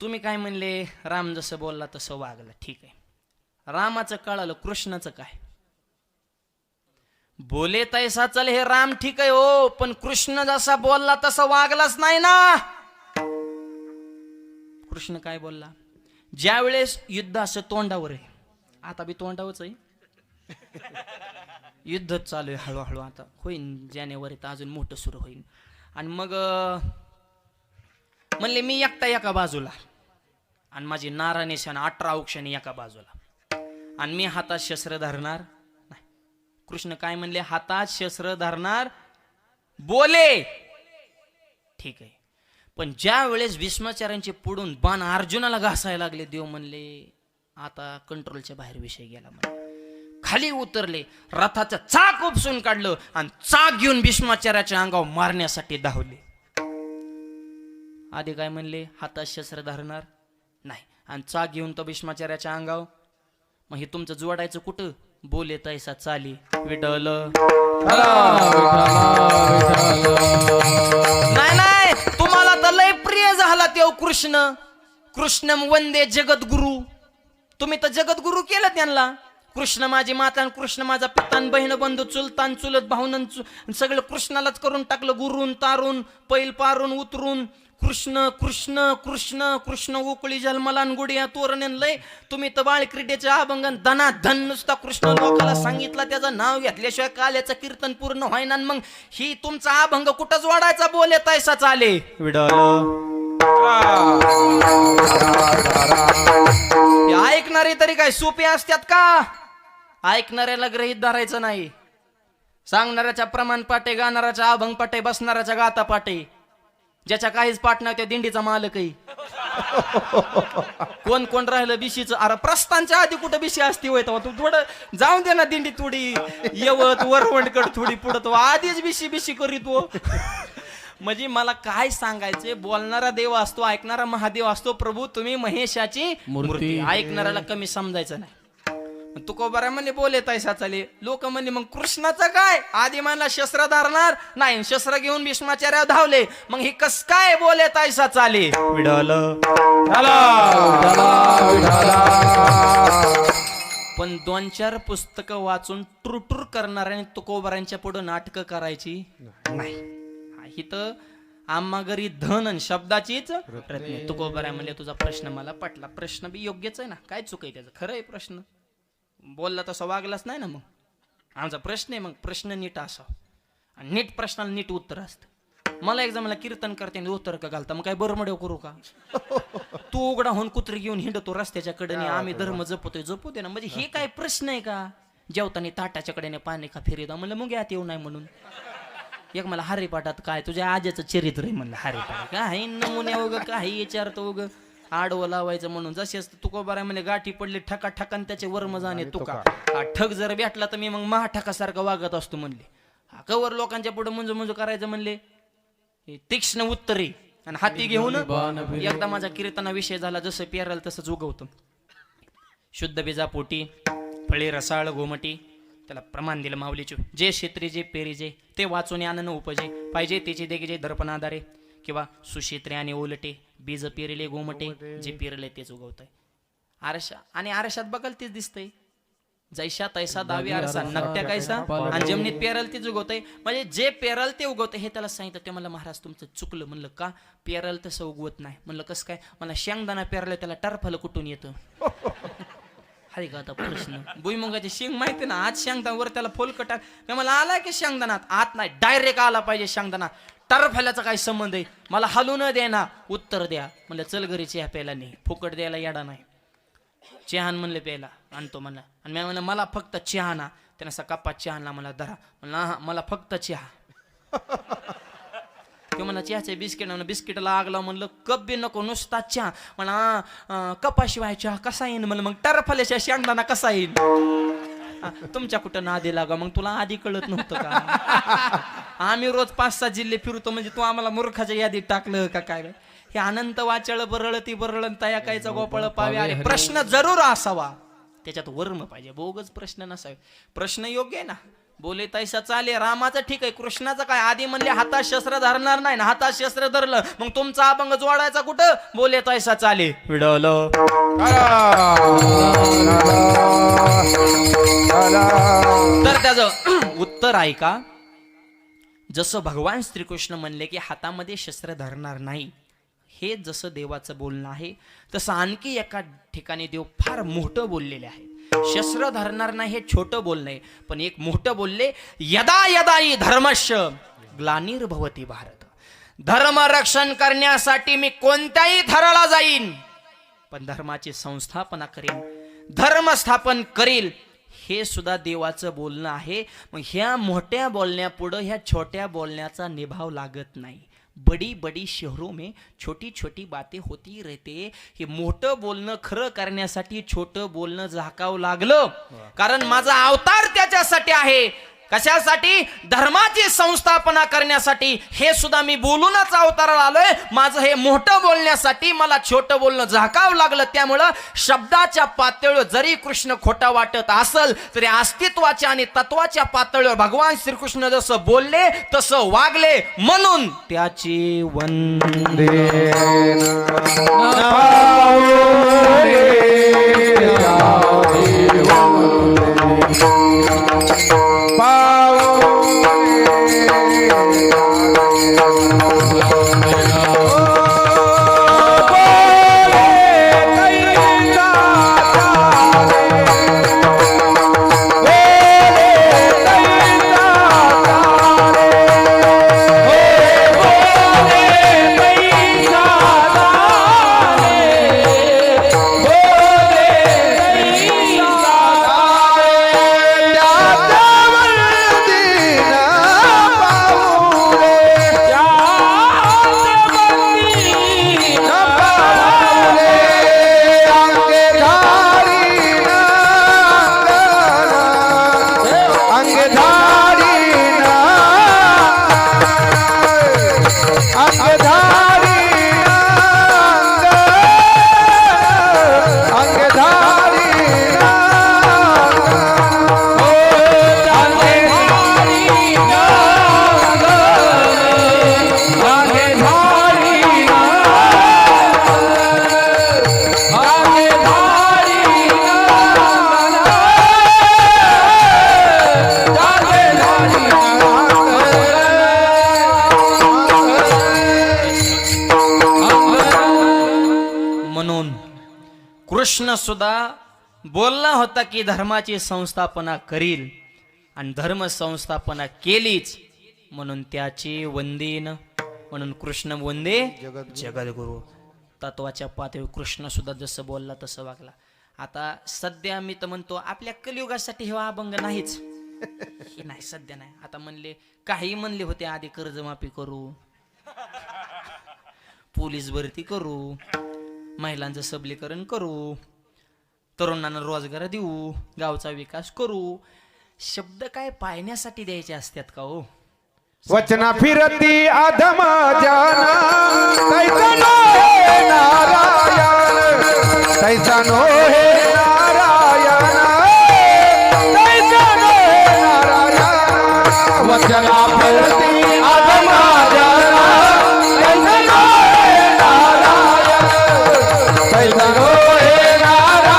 S1: तुम्ही काय म्हणले राम जसं बोलला तसं वागला, ठीक आहे. रामाचं कळालं, कृष्णाचं काय? बोले तैसा चल हे राम ठीक आहे हो, पण कृष्ण जसा बोलला तसा वागलाच नाही ना. कृष्ण काय बोलला? ज्या वेळेस युद्ध असं तोंडावर आहे, आता बी तोंडावरच आहे, युद्ध चालू आहे हळूहळू, आता होईन जानेवारीत अजून मोठं सुरू होईल. आणि मग म्हणले मी एकटा एका बाजूला आणि माझी नारा निशाण 18 औक्षणी एका बाजूला आणि मी हातात शस्त्र धरणार नाही. कृष्ण काय म्हणले? हातात शस्त्र धरणार. बोले ठीक आहे, पण ज्या वेळेस भीष्माचार्यांचे पुढून बाण अर्जुनाला घासायला लागले, देव म्हणले आता कंट्रोलच्या बाहेर विषय गेला. म्हणजे खाली उतरले, रथाचं चाक उपसून काढलं आणि चाक घेऊन भीष्माचार्याच्या अंगावर मारण्यासाठी धावले. आधी काय म्हणले? हातात शस्त्र धरणार नाही आणि चाक घेऊन तो भीष्माचार्याच्या अंगावर. मग हे तुमचं जोडायचं कुठं? बोले तैसा चाली. विडल. नाही नाही, तुम्हाला तर लय प्रिय झाला तेव कृष्ण. कृष्ण वंदे जगद्गुरु. तुम्ही तर जगद्गुरु केलं त्यांना. कृष्ण माझी माता, कृष्ण माझा पितान, बहीण बंधू, चुलतान चुलत भाऊन सगळं कृष्णालाच करून टाकलं. गुरून तारून पैल पारून उतरून कृष्ण कृष्ण कृष्ण कृष्ण उकळी जन्मलान गुडिया तोरण लय. तुम्ही तर बाळ क्रीडेचे अभंगन धना धन नुसता कृष्ण लोकाला सांगितलं, त्याचं नाव घेतल्याशिवाय काल्याचं कीर्तन पूर्ण व्हायना. मग ही तुमचा अभंग कुठंच वाढायचा? बोले तैसा चाले. ऐकणारे तरी काय सोपे असतात का? ऐकणाऱ्याला गृहीत धरायचं नाही. सांगणाऱ्याच्या प्रमाण पाटे, गाणाऱ्याच्या अभंग पाटे, बसणाऱ्याच्या गाता पाटे. ज्याच्या काहीच पाठ नाही त्या दिंडीचा मालकही. कोण कोण राहिलं बिशीचं? अरे प्रस्थानच्या आधी कुठं बिशी असती होय? तू थोडं जाऊन दे ना दिंडी, थोडी यवत वरवंडकड थोडी पुढं, तो आधीच बिशी बिशी करीत हो. म्हणजे मला काय सांगायचे, बोलणारा देव असतो, ऐकणारा महादेव असतो. प्रभू तुम्ही महेशाची मूर्ती. ऐकणाऱ्याला कमी समजायचं नाही. तुकोबारा म्हणले बोले तैसा चाले. लोक म्हणले मग कृष्णाचं काय? आधी म्हणला शस्त्र धरणार नाही, शस्त्र घेऊन भीष्माचार्यावर धावले. मग ही कस काय बोले तैसा चाले? विडल. पण 2-4 पुस्तकं वाचून टुरटुर करणाऱ्याने तुकोबारांच्या पुढे नाटकं करायची नाही. ही तर आम्हा घरी धन आणि शब्दाचीच प्रयत्न. तुकोबारा म्हणले तुझा प्रश्न मला पटला. प्रश्न बी योग्यच आहे ना, काय चुक आहे त्याचं? खरं आहे प्रश्न. बोलला तसा वागलाच नाही ना. मग आमचा प्रश्न आहे, मग प्रश्न नीट असावा आणि नीट प्रश्नाला नीट उत्तर असतं. मला एक जमाला कीर्तन करते उत्तर का घालता, मग काय बरमडेव करू का? तू उघडा होऊन कुत्री घेऊन हिंडतो रस्त्याच्या कडेने, आम्ही धर्म जपतोय, जपू दे ना. म्हणजे हे काय प्रश्न आहे का? जेवताना ताटाच्या कडेने पाणी का फिरदा म्हणलं मग यात येऊ नाही म्हणून. एक मला हरिपाठात काय तुझ्या आज्याचं चरित्र आहे म्हणलं. हरिपाठ काही नमुने उग काही विचारतो उग आडवं लावायचं म्हणून. जसे तुकोबारा म्हणजे गाठी पडली ठका ठकान त्याचे वर्म जाणे तुका. हा ठग जर भेटला तर मी मग महाठकासारखा वागत असतो म्हणले. हा कवर लोकांच्या पुढे मुंजू मुंजू करायचं म्हणले. तीक्ष्ण उत्तरे आणि हाती घेऊन. एकदा माझा कीर्तना विषय झाला, जसं पेराल तसंच उगवतं. शुद्ध बीजा पोटी फळे रसाळ गोमटी, त्याला प्रमाण दिलं माऊलीचे. जे क्षेत्री जे पेरी जे ते वाचून आनंद उपजे पाहिजे त्याचे देखील जे दर्पण आधारे किंवा सुशित्रे आणि उलटे बीज पेरले गोमटे, जे पेरले तेच उगवत आहे. आरशा आणि आरशात बघाल तेच दिसतंय, जैशा तैसा दावी आरसा नकट्या कैसा आणि जमिनीत पेरल ते उगवतंय. म्हणजे जे पेरल ते उगवतंय हे त्याला सांगितलं. ते म्हणलं महाराज तुमचं चुकलं. म्हणलं का? पेरल तसं उगवत नाही. म्हणलं कसं काय? मला शेंगदाणा पेरलं त्याला टरफल कुठून येतं? हाय का आता प्रश्न? भुईमुगाची शेंग माहिती ना, आज शेंगदाणा वर त्याला फोल कटाक मला आला की शेंगदाणात आत नाही, डायरेक्ट आला पाहिजे शेंगदाणा. टरफल्याचा काय संबंध आहे? मला हलू न द्या ना, उत्तर द्या. म्हणलं चल घरी चहा प्यायला नाही, फुकट द्यायला येडा नाही. चहान म्हणले प्यायला आणतो म्हणला. आणि मी म्हणलं मला फक्त चहा ना. त्यानं असा कप्पा चहा आणला, मला धरा. म्हणलं हा मला फक्त चहा. ते म्हणा चहाचे बिस्किट म्हणलं बिस्किटला आग लाव. म्हणलं कप बी नको, नुसता चहा. म्हणा कपाशिवाय चहा कसा येईन? म्हणलं मग टरफल्याच्या शेंगदाणा कसा येईल? तुमच्या कुठं नादी लागा, मग तुला आधी कळत नव्हतं का? आम्ही रोज 5-6 जिल्हे फिरतो म्हणजे तू आम्हाला मूर्खाच्या यादीत टाकलं का काय? हे अनंत वाचळ बरळ ती बरळ तया कायचा गोपाळ पावे. अरे प्रश्न जरूर असावा, त्याच्यात वर्म पाहिजे, बोगच प्रश्न नसावे. प्रश्न योग्य आहे ना, बोले तैसा चाले. रामाचं ठीक आहे, कृष्णाचं काय? आधी म्हणले हातात शस्त्र धरणार नाही ना, हातात शस्त्र धरलं मग तुमचा अभंग जोडायचा कुठं? बोले तैसा चाले विडवलं. तर त्याचं उत्तर आहे का? जसं भगवान श्रीकृष्ण म्हणले की हातामध्ये शस्त्र धरणार नाही, हे जसं देवाचं बोलणं आहे, तसं आणखी एका ठिकाणी देव फार मोठं बोललेले आहे. शस्त्र धरणार नाही हे छोटं बोलणं आहे, पण एक मोठं बोलले, यदा यदा हि धर्मस्य ग्लानिर्भवति भारत. धर्म रक्षण करण्यासाठी मी कोणत्याही थराला जाईन, पण धर्माची संस्थापना करेन, धर्म स्थापन करील, हे सुद्धा देवाचं बोलणं आहे. मग ह्या मोठ्या बोलण्यापुढं ह्या छोट्या बोलण्याचा निभाव लागत नाही. बड़ी बड़ी शहरों में छोटी छोटी बातें होती रहते. हे मोठं बोलणं खरं करण्यासाठी छोटं बोलणं झाकावं लागलं, कारण माझा अवतार त्याच्यासाठी आहे. कशासाठी? धर्माची संस्थापना करण्यासाठी. हे सुद्धा मी बोलूनच अवताराला आलोय. माझं हे मोठं बोलण्यासाठी मला छोटं बोलणं झाकावं लागलं. त्यामुळं शब्दाच्या पातळीवर जरी कृष्ण खोटा वाटत असल तरी अस्तित्वाच्या आणि तत्वाच्या पातळीवर भगवान श्रीकृष्ण जसं बोलले तसं वागले, म्हणून त्याची वंदे. कृष्ण सुद्धा बोलला होता की धर्माची संस्थापना करील, आणि धर्म संस्थापना केलीच, म्हणून त्याची वंदीन. म्हणून कृष्ण वंदे जगद्गुरु. तत्वाच्या पातळीवर कृष्ण सुद्धा जसं बोलला तसं वागला. आता सध्या मी तर म्हणतो आपल्या कलियुगासाठी हे अभंग नाहीच. हे नाही सध्या नाही. आता म्हणले काही म्हणले होते आधी कर्जमाफी करू, पोलीस भरती करू, महिलांचं सबलीकरण करू, तरुणांना रोजगार देऊ, गावचा विकास करू. शब्द काय पाहण्यासाठी द्यायचे असतात का हो?
S2: वचना फिरती अधम जाना, तैसा नो हे नारायण, तैसा नो हे नारायण, तैसा नो हे नारायण. वचना फिरती अधम जाना, तैसा नो हे नारायण, तैसा नो हे नारायण.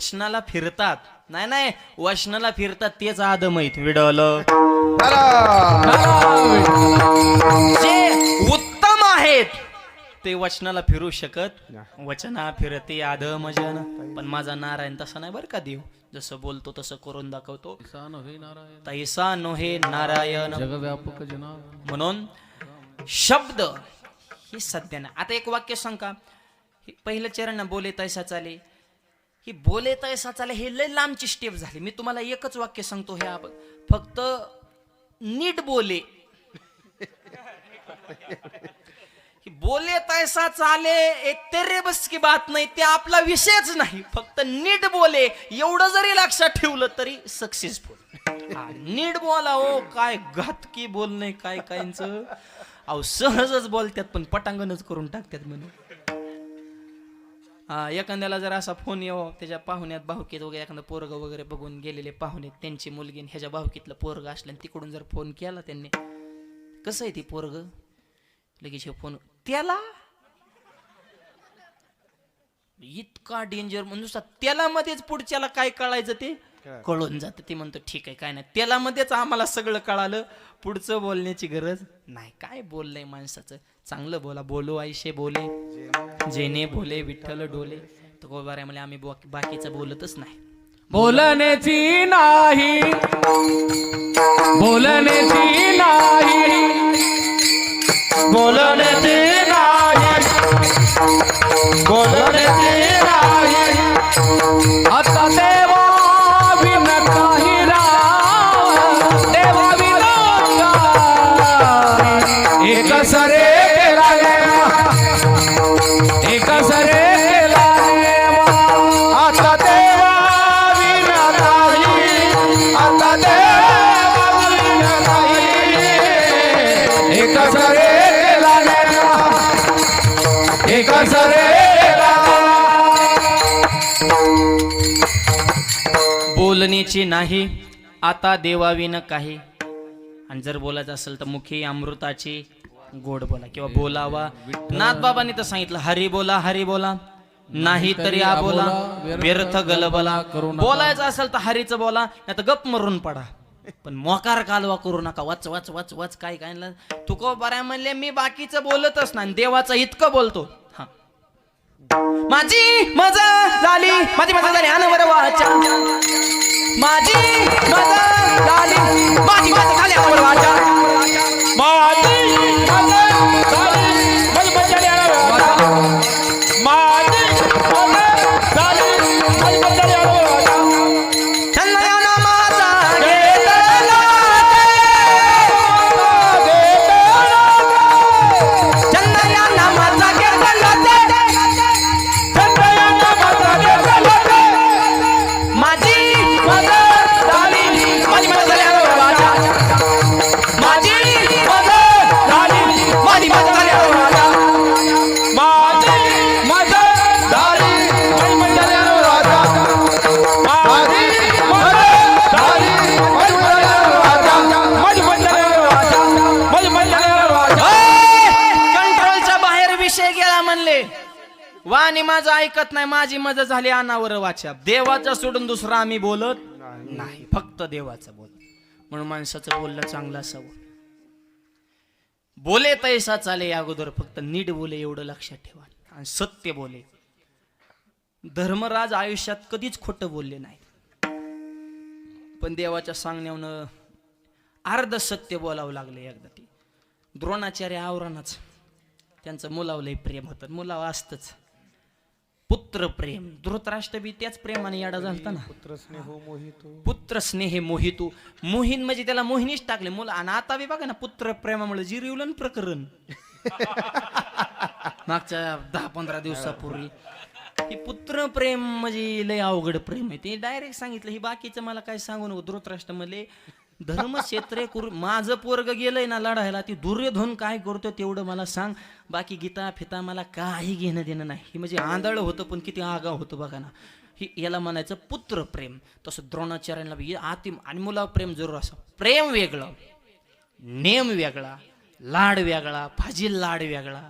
S1: वचनाला फिरतात नाही नाही वचनाला फिरतात तेच आदम आहेत विडवलं जे उत्तम आहेत ते वचनाला फिरू शकत वचना फिरते आदम जन पण माझा नारायण तसा नाही बरं का देव जसं बोलतो तसं करून दाखवतो तैसा नोहे नारायण
S3: जगव्यापक जना
S1: म्हणून शब्द हे सध्या नाही आता एक वाक्य सांग का हे पहिलं चरण बोले तैसा चाले ही बोले तैसा चाले हे लय लांबची स्टेप झाली मी तुम्हाला एकच वाक्य सांगतो हे फक्त नीट बोले बोले तैसा चाले एक तेरे बस की बात नाही ते आपला विषयच नाही फक्त नीट बोले एवढं जरी लक्षात ठेवलं तरी सक्सेसफुल नीट बोला हो काय घातकी बोलणे काय कायच अहो सहजच बोलतात पण पटांगणच करून टाकतात म्हणून एखाद्याला जर असा फोन यावं त्याच्या पाहुण्यात भावकीत वगैरे एखादं पोरग वगैरे बघून गेलेले पाहुणे त्यांची मुलगी ह्याच्या भावकीतलं पोरग असलं तिकडून जर फोन केला त्यांनी कसं आहे ती पोरग लगेच फोन त्याला इतका डेंजर म्हणून त्याला मध्येच पुढच्याला काय कळायचं ते कळून जातं ते म्हणतो ठीक आहे काय नाही त्याला मध्येच आम्हाला सगळं कळालं पुढचं बोलण्याची गरज नाही काय बोललंय माणसाचं चांगलं बोला बोलो आयशे बोले जेने बोले विठ्ठल डोले तर गोबाऱ्या मला आम्ही बाकीचं बोलतच नाही
S3: बोलण्याची नाही बोलण्याची नाही बोलण्याची नाही बोलण्याची नाही आता देवा विन काही राव देवा विन एक सरे केला एक सरे केला आता देवा विन काही आता देवा विन काही एक सरे एक सरे
S1: बोलण्याची नाही आता देवाविन काही आणि जर बोलायचं असेल तर मुखी अमृताची गोड बोला किंवा बोलावा नाथबाबांनी तर सांगितलं हरी बोला नाही तरी आ बोला व्यर्थ गलबला बोलायचं असेल तर हरीचं बोला नाही तर गप मरून पडा पण मोकार कालवा करू नका वाच वाच वाच वाच काय काय तुको बऱ्या म्हणले मी बाकीचं बोलतच नाही देवाचं इतकं बोलतो हा माझी मजा झाली अनवर वाचा माझी मजा झाली माझी मजा झाली अनवर वाचा
S3: माझी मजा झाली बलबजारी आला माझी मजा झाली बलबजारी आला
S1: चंद्रयाना माझा चंद्रयाना माझा माझी मजा झाली माझी मजा झाली अनवर वाचा माझी मजा झाली माझी मजा झाली अनवर वाचा
S3: माझी मजा झाली बलबजारी आला माझी मजा झाली बलबजारी आला
S1: कंट्रोलच्या बाहेर विषय गेला म्हणले वाणी माझं ऐकत नाही माझी मजा झाली अनावर वाचा देवाचा सोडून दुसरा आम्ही बोलत नाही फक्त देवाचं बोल म्हणून माणसाचं बोलणं चांगलं असावं बोले तैसा चाले या अगोदर फक्त नीट बोले एवढं लक्षात ठेवा आणि सत्य बोले धर्मराज आयुष्यात कधीच खोटं बोलले नाही पण देवाच्या सांगण्यावरनं अर्ध सत्य बोलावं लागले एकदा ती द्रोणाचार्य आवरानाच त्यांचं मुलावलंही प्रेम होतं मुलावं असतंच पुत्र प्रेम धृतराष्ट्र बी त्याच प्रेमाने याडा झालता ना पुत्र स्नेह मोहितो मोहीन म्हणजे त्याला मोहिनीच टाकले मुलं आणि आता बी बघा ना पुत्र प्रेमामुळे जिरवलं प्रकरण मागच्या 10-15 दिवसापूर्वी ही पुत्र प्रेम म्हणजे लय अवघड प्रेम आहे ते डायरेक्ट सांगितलं ही बाकीचं मला काय सांगू नको धृतराष्ट्र मधले धर्मक्षेत्रे माझं पोरग गेलंय ना लढायला ती दुर्योधन काय करतो तेवढं मला सांग बाकी गीता फिता मला काही घेणं देणं नाही ही म्हणजे आंधळ होतं पण किती आगाव होतं बघा ना ही याला म्हणायचं पुत्र प्रेम तसं द्रोणाचार्यांना आती आणि मुला प्रेम जरूर असं प्रेम वेगळं नेम वेगळा लाड वेगळा फाजील लाड वेगळा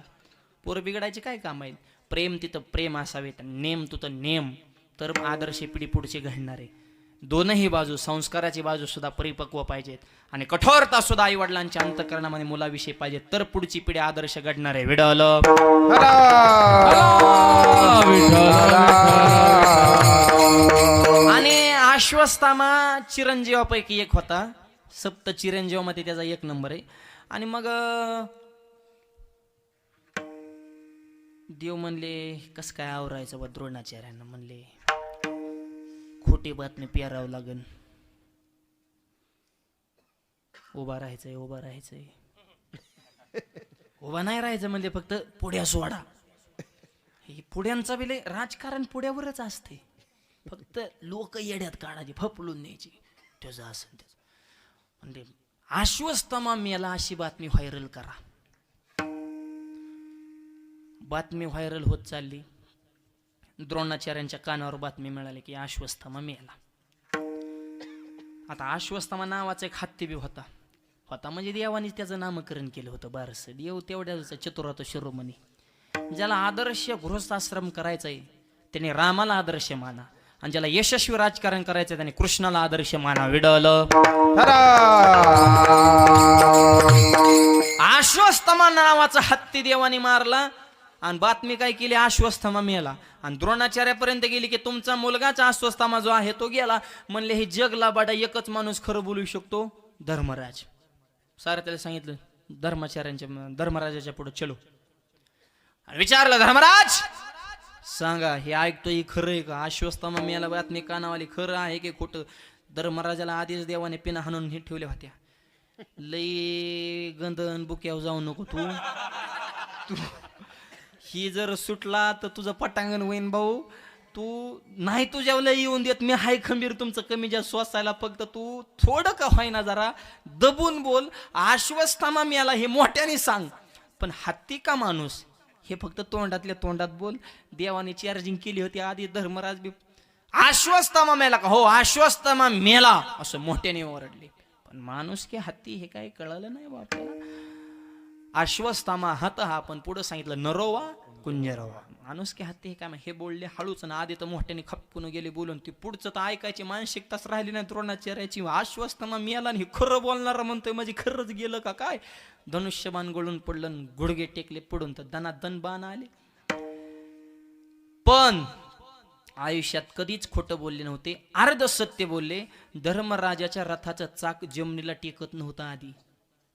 S1: पोर बिघडायचे काय काम आहे प्रेम तिथं प्रेम असावे नेम तुझं नेम तर आदर्श पिढी पुढची घडणार आहे. दोनही बाजू, संस्काराची बाजू सुद्धा परिपक्व पाहिजेत आणि कठोरता सुद्धा आई वडिलांच्या अंतःकरणामध्ये मुलाविषयी पाहिजे, तर पुढची पिढी आदर्श घडणार आहे. विडल आणि आश्वस्तामा चिरंजीवापैकी एक होता. सप्त चिरंजीवामध्ये त्याचा एक नंबर आहे. आणि मग देव म्हणले कस काय आवरायचं बा द्रोणाचार्यांना. म्हणले खोटी बातमी पेरावं लागन, उभा राहायचंय उभा राहायचंय. उभा नाही राहायचं म्हणजे फक्त पुढ्या सोडा. हे पुढ्यांचा बिले राजकारण पुढ्यावरच असते, फक्त लोक येड्यात काढायची, फपलून न्यायची. त्याचं असं त्याचं म्हणजे आश्वस्तमा मेला अशी बातमी व्हायरल करा. बातमी व्हायरल होत चालली. द्रोणाचार्यांच्या कानावर बातमी मिळाली की आश्वस्तमा मेला. आता आश्वस्तमा नावाचा एक हत्ती बी होता. म्हणजे देवाने त्याचं नामकरण केलं होतं बारस. देव तेवढ्याच चतुर होता शिरोमणी. ज्याला आदर्श गृहस्थाश्रम करायचाय त्याने रामाला आदर्श माना, आणि ज्याला यशस्वी राजकारण करायचं त्याने कृष्णाला आदर्श माना. विडल आश्वस्तमा नावाचा हत्ती देवाने मारला आणि बातमी काय केली, आश्वस्तमा मेला. आणि द्रोणाचार्यापर्यंत गेली की तुमचा मुलगाच आश्वस्तमा जो आहे तो गेला. म्हणले हे जग लाबाडा, एकच माणूस खरं बोलू शकतो, धर्मराज. सारं त्याला सांगितलं धर्मराजाच्या पुढे चलो. विचारलं धर्मराज सांगा हे ऐकतोय खरं आहे का? आश्वस्तमा मेला बातमी कानावाली खरं आहे की खोटं? धर्मराजाला आधीच देवाने पिना हाणून हे ठेवल्या होत्या. लई गंधन बुक्यावर जाऊ नको तू. ही जर सुटला तर तुझं पटांगण होईन भाऊ. तू नाही तुझ्याला येऊन देत मी. हाय खंबीर तुमचं कमी जास्त सोसायला, फक्त तू थोडं का होईना जरा दबून बोल. आश्वस्तमा मेला हे मोठ्याने सांग, पण हत्ती का माणूस हे फक्त तोंडातल्या तोंडात बोल. देवाने चार्जिंग केली होती आधी. धर्मराज बी आश्वस्तमा मेला का? हो आश्वस्तमा मेला असं मोठ्याने ओरडले. पण माणूस की हत्ती हे काय कळलं नाही बापाला. आश्वस्तमा हत हा पण पुढे सांगितलं नरोवा कुंजरोवा. माणूस की हत्ती हे काय हे बोलले हळूच ना. आधी तर मोठ्याने खपकून गेले बोलून. ती पुढचं तर ऐकायची मानसिकताच राहिली नाही द्रोणाचार्याची. आश्वस्तमा मेला आणि खरं बोलणार म्हणतोय म्हणजे खरंच गेलं का काय? धनुष्यबाण गळून पडलं, गुडघे टेकले पडून तर दनादन बाण आले. पण आयुष्यात कधीच खोटं बोलले नव्हते, अर्ध सत्य बोलले. धर्मराजाच्या रथाचं चाक जमिनीला टेकत नव्हतं आधी.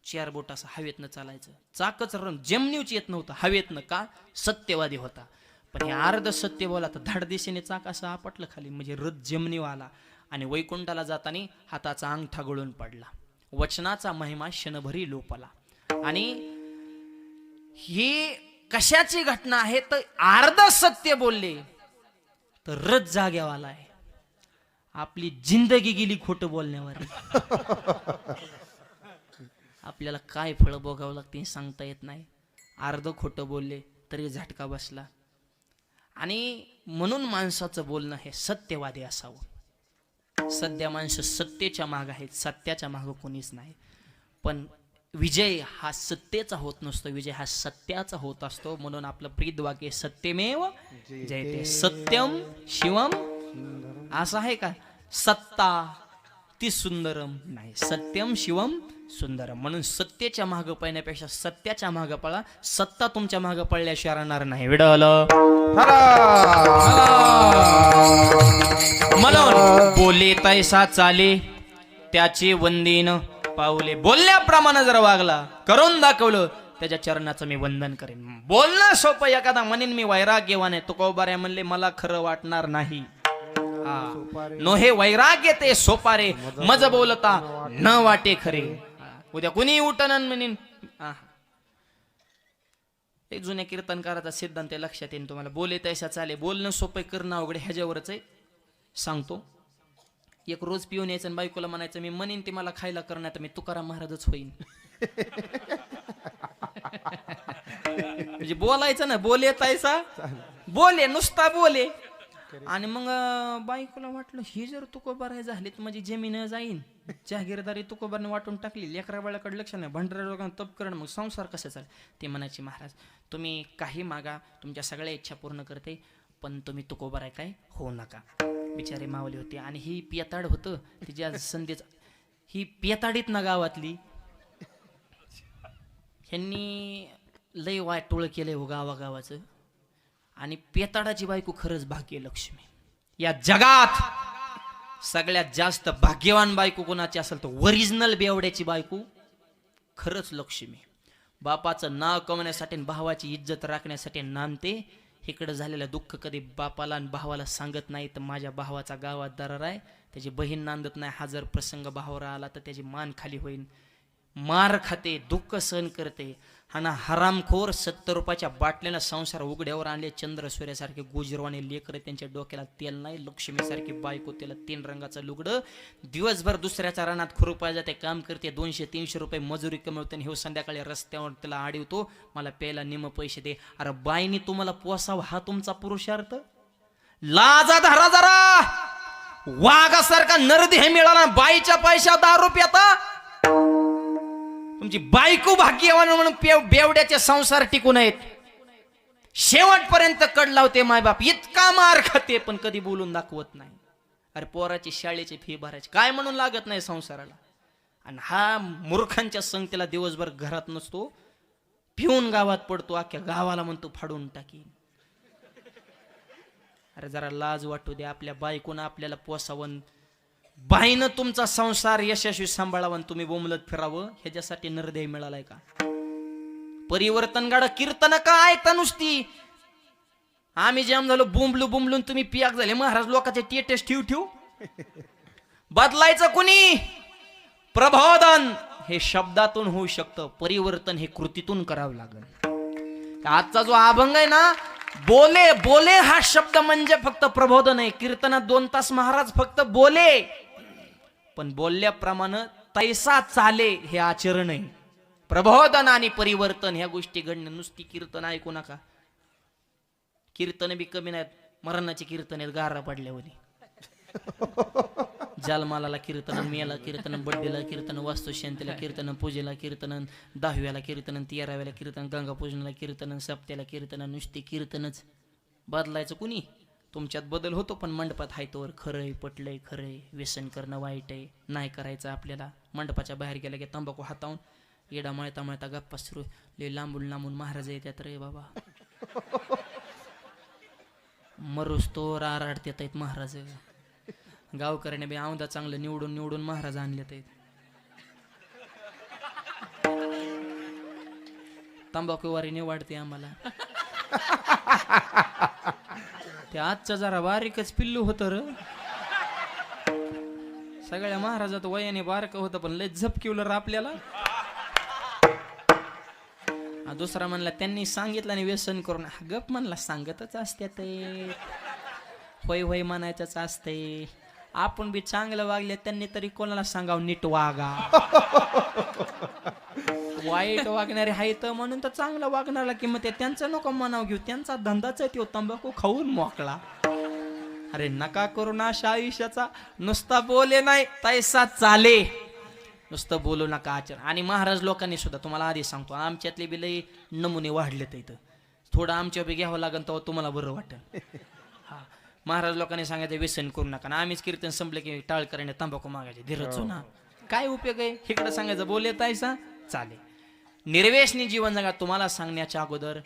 S1: 4 बोट असं हवेतनं चालायचं. चाकच जमिनीवच येत नव्हतं हवेतनं. का? सत्यवादी होता. पण हे अर्ध सत्य बोला तर धड दिशेने चाक असं आपटलं खाली, म्हणजे रथ जमिनीवर आला. आणि वैकुंठाला जाताना हाताचा अंगठा गळून पडला. वचनाचा महिमा क्षणभरी लोपला. आणि ही कशाची घटना आहे तर अर्ध सत्य बोलले तर रथ जाग्यावाला आहे. आपली जिंदगी गेली खोटं बोलण्यावर. आपल्याला काय फळ भोगावं लागते सांगता येत नाही. अर्ध खोटं बोलले तरी झटका बसला. आणि म्हणून माणसाचं बोलणं हे सत्यवादी असावं. सध्या माणसं सत्तेच्या माग आहेत, सत्याच्या माग कोणीच नाही. पण विजय हा सत्तेचा होत नसतो, विजय हा सत्याचा होत असतो. म्हणून आपलं प्रीत वाक्य सत्यमेव जयते. सत्यम शिवम असं आहे का? सत्ता ती सुंदरम नाही, सत्यम शिवम सुंदरम. म्हणून सत्तेच्या मागे पळण्यापेक्षा सत्याच्या मागे पळा. सत्ता तुमच्या मागे पळल्याशिवाय राहणार नाही. विडल म्हणून बोले तैसा चाले त्याचे वंदन पावले. बोलण्याप्रमाणे जर वागला, करून दाखवलं, त्याच्या चरणाचं मी वंदन करेन. बोलणं सोपं. एखादा म्हणेन मी वैराग्यवान आहे, तुकोबाऱ्या म्हणले मला खरं वाटणार नाही. नो हे वैराग्य ते सोपारे मज बोलता न वाटे खरे. उद्या कुणी उठन म्हणेन. एक जुन्या कीर्तनकाराचा सिद्धांत लक्षात येईल तुम्हाला. बोले तैसा चाले. बोलणं सोपं, करणं अवघड. ह्याच्यावरच आहे. सांगतो. एक रोज पिऊन यायचं आणि बायकोला म्हणायचं मी म्हणेन ते मला खायला करणार तर मी तुकाराम महाराजच होईन. म्हणजे बोलायचं ना. बोले तैसा बोले, नुसता बोले. आणि मग बायकोला वाटलं ही जर तुकोबार झाली तर माझी जमीन जाईन. जहागीरदारी तुकोबारने वाटून टाकली. लेकरा बाळाकडे लक्ष नाही. भंडारा लोकांना तप करणं, मग संसार कसा चालेल? ते म्हणायचे महाराज तुम्ही काही मागा, तुमच्या सगळ्या इच्छा पूर्ण करते, पण तुम्ही तुकोबर आहे काय होऊ नका. बिचारे मावली होते आणि ही पियाताड होतं तिच्या संधीच ही पियाताडीत ना गावातली ह्यांनी लय वाटोळ केलंय हो गावागावाचं. आणि पेताडाची बायको खरंच भाग्यलक्ष्मी. या जगात सगळ्यात जास्त भाग्यवान बायको कोणाची असेल तर ओरिजिनल बेवड्याची बायको खरंच लक्ष्मी. बापाचं नाव कमवण्यासाठी भावाची इज्जत राखण्यासाठी नांदते. इकडं झालेलं दुःख कधी बापाला आणि भावाला सांगत नाही तर माझ्या भावाचा गावात दरार आहे, त्याची बहीण नांदत नाही, हा जर प्रसंग भावावर आला तर त्याची मान खाली होईल. मार खाते, दुःख सहन करते. हा ना हरामखोर 70 रुपयाच्या बाटल्यानं संसार उघड्यावर आणले. चंद्र सूर्यासारखे गुजरवाने लेकर, त्यांच्या डोक्याला तेल नाही. लक्ष्मीसारखी बायको, त्याला 3 रंगाचं लुगडं. दिवसभर दुसऱ्याच्या रानात खुरपाय जाते, काम करते, 200-300 रुपये मजुरी कमवते. हे संध्याकाळी रस्त्यावर त्याला आडवतो, मला प्यायला निम पैसे दे. अरे बाईनी तुम्हाला पोसावं हा तुमचा पुरुषार्थ? लाजा धरा जरा. वाघासारखा नरदेह मिळाला, बाईच्या पैशा दारू पिता. तुमची बायको भाग्यवान म्हणून बेवड्याचे संसार टिकून आहेत. शेवटपर्यंत कड लावते मायबाप, इतका मार खाते पण कधी बोलून दाखवत नाही. अरे पोराची शाळेची फी भरायची काय म्हणून लागत नाही संसाराला. आणि हा मूर्खांच्या संगतीला दिवसभर घरात नसतो, पिऊन गावात पडतो, अख्ख्या गावाला म्हणतो फाडून टाकी. अरे जरा लाज वाटू दे. आपल्या बायकोनं आपल्याला पोसावं, बाईनं तुमचा संसार यशस्वी सांभाळावं, तुम्ही बोंबलत फिरावं, ह्याच्यासाठी नरदेह मिळालाय का? परिवर्तन गाडा कीर्तन का ऐकता नुसती? आम्ही जाम झालो बुंबलून, तुम्ही पियाक झाले. महाराज लोकांचे टेटेस ठेवू. बदलायचं कुणी? प्रबोधन हे शब्दातून होऊ शकतं, परिवर्तन हे कृतीतून करावं लागेल. आजचा जो अभंग आहे ना, बोले बोले हा शब्द म्हणजे फक्त प्रबोधन आहे. कीर्तनात 2 तास महाराज फक्त बोले, पण बोलल्याप्रमाणे तैसा चाले हे आचरण आहे. प्रबोधन आणि परिवर्तन ह्या गोष्टी घडणं. नुसती कीर्तन ऐकू नका. कीर्तन बी कमी नाहीत, मरणाची कीर्तन आहेत गारा पडल्यावर. जालमाला कीर्तन, मेला कीर्तन, बड्डेला कीर्तन, वास्तुशांतीला कीर्तन, पूजेला कीर्तन, 10व्याला कीर्तन, 13व्याला कीर्तन, गंगापूजनाला कीर्तन, सप्त्याला कीर्तन, नुसती कीर्तनच. बदलायचं कुणी? तुमच्यात बदल होतो, पण मंडपात हाय तोवर खरंय, पटलंय, खरंय, व्यसन करणं वाईट आहे, नाही करायचं आपल्याला. मंडपाच्या बाहेर गेला की तंबाखू हातावून येडा मळता मळता गप्पा सुरू, लय लांबून लांबून महाराज येतात रे बाबा. मरुस तो राराडत येत आहेत महाराज. गावकऱ्याने बी औंदा चांगलं निवडून महाराज आणले आहेत. तंबाखूवारी निवाडते आम्हाला. ते आजचं जरा बारीकच पिल्लू होतं र. सगळ्या महाराजात वयाने बारक होतं, पण लय झपकिवलं आपल्याला. दुसरा म्हणला त्यांनी सांगितलं आणि व्यसन करून. गप म्हणला सांगतच असते ते, होय होय म्हणायचंच असते. आपण बी चांगलं वागले, त्यांनी तरी कोणाला सांगावं नीट वागा. वाईट वागणारे आहेत म्हणून तर चांगलं वागणारा किंमत आहे. त्यांचं नको म्हणाव घेऊ, त्यांचा धंदाच आहे तो तंबाखू खाऊन मोकळा. अरे नका करू नाश आयुष्याचा. नुसता बोले नाही तैसा चाले. नुसतं बोलू नका, आचरण. आणि महाराज लोकांनी सुद्धा, तुम्हाला आधी सांगतो, आमच्यातले बी लई नमुने वाढलेत इथं. थोडं आमच्या बी घ्यावं लागेल तेव्हा तुम्हाला बरं वाटेल. हा, महाराज लोकांनी सांगायचं व्यसन करू नका. आम्हीच कीर्तन संपलं की टाळ करायला तंबाखू मागायचे. धीरच ना, काय उपयोग आहे? इकडं सांगायचं बोले तैसा चाले. निर्व्यसनी जीवन जगा. तुम्हाला सांगण्याच्या अगोदर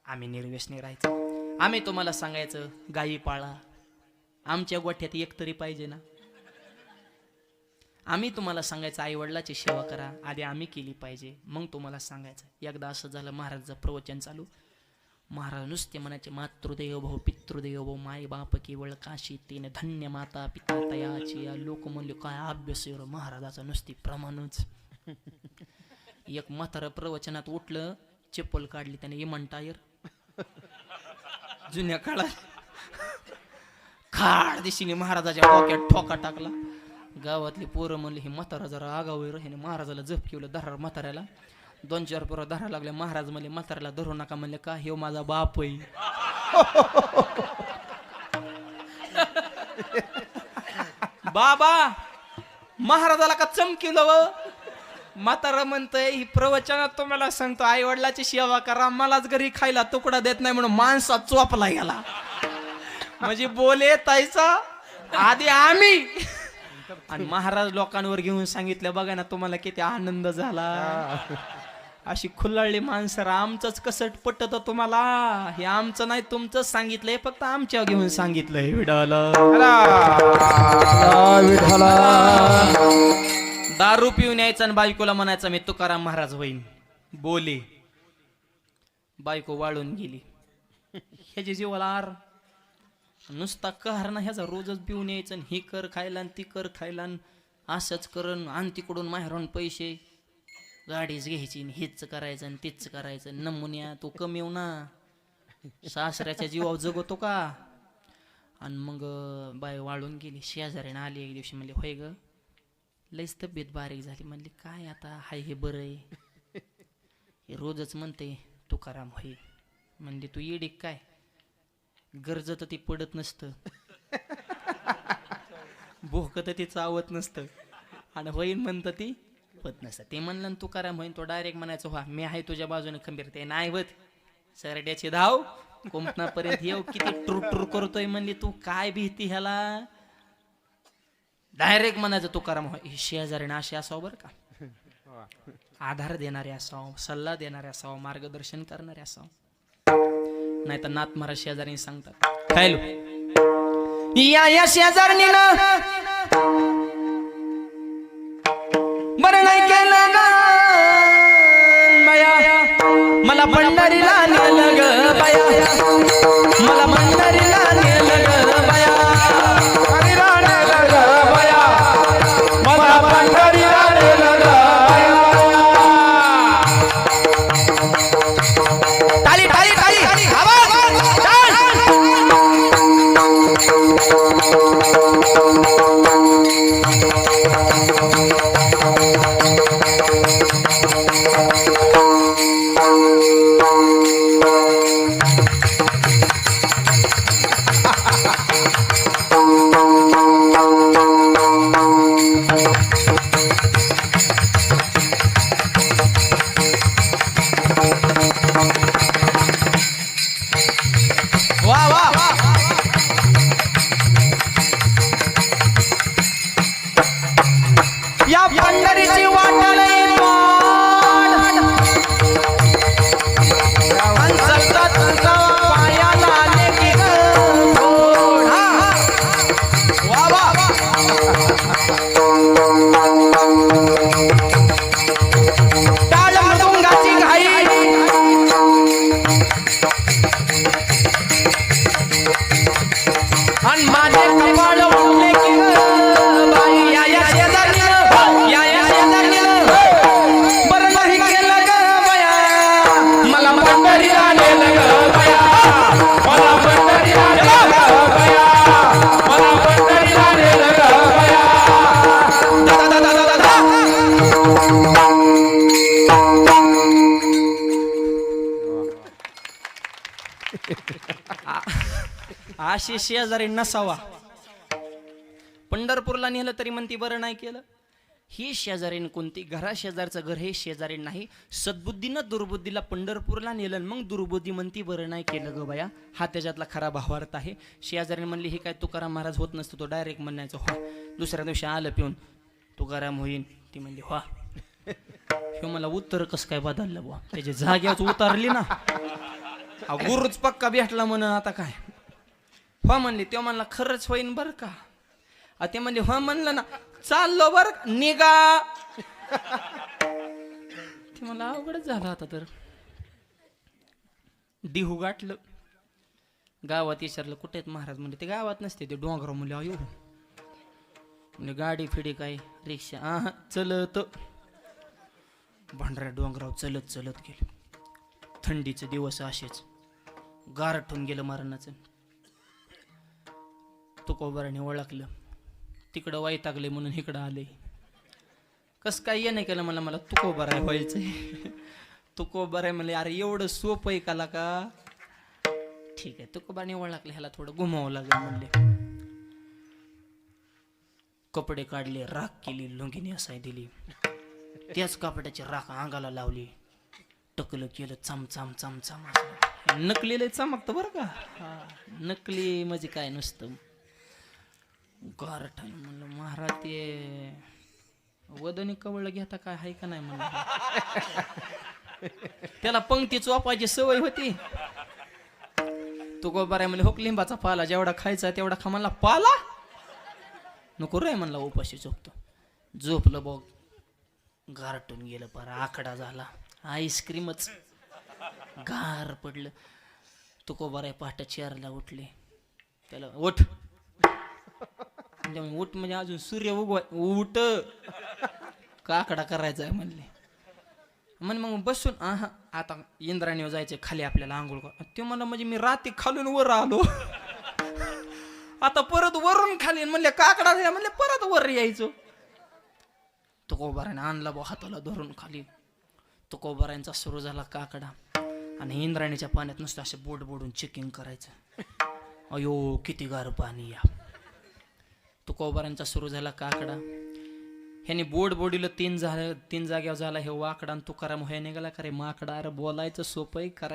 S1: आम्ही निर्व्यसनी राहायचं. आम्ही तुम्हाला सांगायचं गायी पाळा, आमच्या गोठ्यात एक तरी पाहिजे ना. आम्ही तुम्हाला सांगायचं आई वडिलाची सेवा करा, आधी आम्ही केली पाहिजे, मग तुम्हाला सांगायचं. एकदा असं झालं, महाराजचं प्रवचन चालू. महाराज नुसते म्हणायचे मातृदेव भाऊ पितृदेव भाऊ माय बाप केवळ काशी तीन धन्य माता पिता तयाची. लोक म्हणले काय अभ्यास महाराजाचा, नुसती प्रमाणच. एक म्हातारं प्रवचनात उठलं, चप्पल काढली त्याने, इमान टायर जुन्या काळात खाड दिशीने महाराजाच्या डोक्यात ठोका टाकला. गावातली पोरं म्हणले हे म्हातारा जरा आगावर. ह्याने महाराजाला झपकिवलं धरा म्हाताऱ्याला. 2-4 पोरं धरा लागले. महाराज म्हणले म्हाताऱ्याला धरू नका. म्हणले का? हे माझा बाप आहे. बाबा महाराजाला का चमकिवलं व? म्हातारा म्हणतंय ही प्रवचनात तुम्हाला सांगतो आई वडिलाची सेवा करा, मलाच घरी खायला तुकडा देत नाही म्हणून माणसात चोपला गेला. म्हणजे बोले ताईचा आधी आम्ही आणि महाराज लोकांवर घेऊन सांगितलं. बघा ना तुम्हाला किती आनंद झाला. अशी खुल्लाळली माणसं. आमचंच कसं पटत तुम्हाला. हे आमचं नाही तुमचंच सांगितलंय. फक्त आमच्या घेऊन सांगितलंय. विडाला दारू पिऊन यायचं आणि बायकोला म्हणायचं मी तुकाराम महाराज होईन. बोले बायको वाळून गेली. ह्याची जीवाला आर नुसता कहर ना ह्याचा रोजच पिऊन यायचं आणि ही कर खायला आणि ती कर खायला असंच करण आणि तिकडून माहेरून पैसे गाडीच घ्यायची आणि हेच करायचं आणि तेच करायचं. नमुन्या तू कमीव ना सासऱ्याच्या जीवावर जगवतो का. आणि मग बाय वाळून गेली. शेजारीने आली एक दिवशी म्हणली होय ग लईच तब्येत बारीक झाली. म्हणली काय आता हाय हे बरं आहे. हे रोजच म्हणते तुकाराम होय. म्हणली तू येडी काय गरज तर ती पडत नसतं. भोक तर ती चावत नसतं आणि होईन म्हणतं ती होत नसतं. ते म्हणलं तुकाराम होईन तो डायरेक्ट म्हणायचं व्हा मी आहे तुझ्या बाजूने खंबीर. ते नाही होत. सरड्याची धाव कुंपणापर्यंत येऊ किती टूर टूर करतोय. म्हणली तू काय भीती ह्याला. डायरेक्ट म्हणायचं तुकाराम होय शेजारीने असे असावं बरं का. आधार देणारे असावं सल्ला देणारे असावं मार्गदर्शन करणारे असावं. नाही तर नाथ महाराज शेजारी सांगतात खायलो या शेजारणीनं बरं नाही केलं ग बाया. मला पंढरीला नेलं ग बाया. मला पंढरीला नेलं ग बाया.
S3: मला पंढरीला नेलं ग बाया.
S1: टाळी टाळी टाळी आवाज. वा वा या पंढरीची वाटण पायाला आले की वा वा टाळ मृदुंगाची घाई आणि माझे कपाळ उडले की बाई या या शेजारीनं या या शेजारीनं बरं नाही केलं ग बाया. मला पंढरीला नेलं ग बाया.
S3: मला पंढरीला नेलं ग बाया. मला पंढरीला नेलं ग बाया.
S1: दा, दा, दा, दा, दा, दा. अशी शेजारी नसावा. पंढरपूरला नेलं तरी म्हणती बरं नाही केलं. ही शेजारीन कोणती घरा शेजारचं घर हे शेजारी नाही. सद्बुद्धीनं दुर्बुद्धीला पंढरपूरला नेलं मग दुर्बुद्धी म्हणती बरं नाही केलं ग बाया. हा त्याच्यातला खरा भावार्थ आहे. शेजारीने म्हणली हे काय तुकाराम महाराज होत नसतं. तो डायरेक्ट म्हणायचं हो. दुसऱ्या दिवशी आलं पिऊन तुकाराम होईन. ती म्हणली हो. हे मला उत्तर कसं काय बदललं बुवा. त्याची जाग्याच उतारली ना. गुरुच पक्का भेटला म्हण आता काय हो म्हणली. तेव्हा म्हणला खरंच होईन बरं का. ते म्हणले हो म्हणलं ना चाललो बर निघा. ते मला अवघडच झालं आता तर. डिहू गाठलं गावात विचारलं कुठे आहेत महाराज. म्हणजे ते गावात नसते ते डोंगराव. म्हणले अयो म्हणजे गाडी फिडी काय रिक्षा चलत भांडऱ्या डोंगराव चलत चलत गेले. थंडीचे दिवस असेच गारठून गेलं मरणाचं. तुकोबाराने ओळखलं तिकडं वैतागले म्हणून इकडं आले. कसं काय ये नाही केलं मला. मला तुकोबाराय व्हायचंय. तुकोबाराय म्हणले अरे एवढं सोपं आहे काला का. ठीक आहे तुकोबाराने ओळखले ह्याला थोडं घुमावं लागेल म्हणले. कपडे काढले राख केली लुंगिनी असाय दिली. त्याच कपड्याची राख अंगाला लावली. टकलं केलं चमचम चमचम असं. नकलीला चमकतं बरं का. हा, नकली म्हणजे काय नुसतं गारठा. म्हणलं महाराज ते वदनी कवळ घेता काय आहे का नाही म्हणलं. त्याला पंक्ती चोपायची सवय होती. तो गोबाराय म्हणले हो लिंबाचा पाला जेवढा खायचा तेवढा खा. म्हणला पाला नको रे म्हणला, उपाशी झोपतो. झोपलं बघ, गारटून गेलं पार, आकडा झाला. आईस्क्रीमच गार पडलं. तो गोबाराय पहाटे 4ला उठले. त्याला उठ उठ म्हणजे अजून सूर्य उठ काकडा करायचा आहे म्हणले. म्हणे मग बसून आता इंद्राणीवर जायचे खाली आपल्याला आंघोळ कर. ते म्हणलं म्हणजे मी रात्री खालून वर आलो आता परत वरून खाली. म्हणले काकडा म्हणले परत वर यायचो. तुकोबाराने आणला बा हाताला धरून खाली. तुकोबारांचा सुरू झाला काकडा आणि इंद्राणीच्या पाण्यात नुसतं असे बोट बोडून चेकिंग करायचं. अयो किती गार पाणी या. तुकोबारांचा सुरू झाला काकडा. ह्याने बोड बोडीला 3 जाग्यावर झाला हे वाकडा. आणि तुकाराम हे निघाला का रे माकडा. अरे बोलायचं सोपं करायचं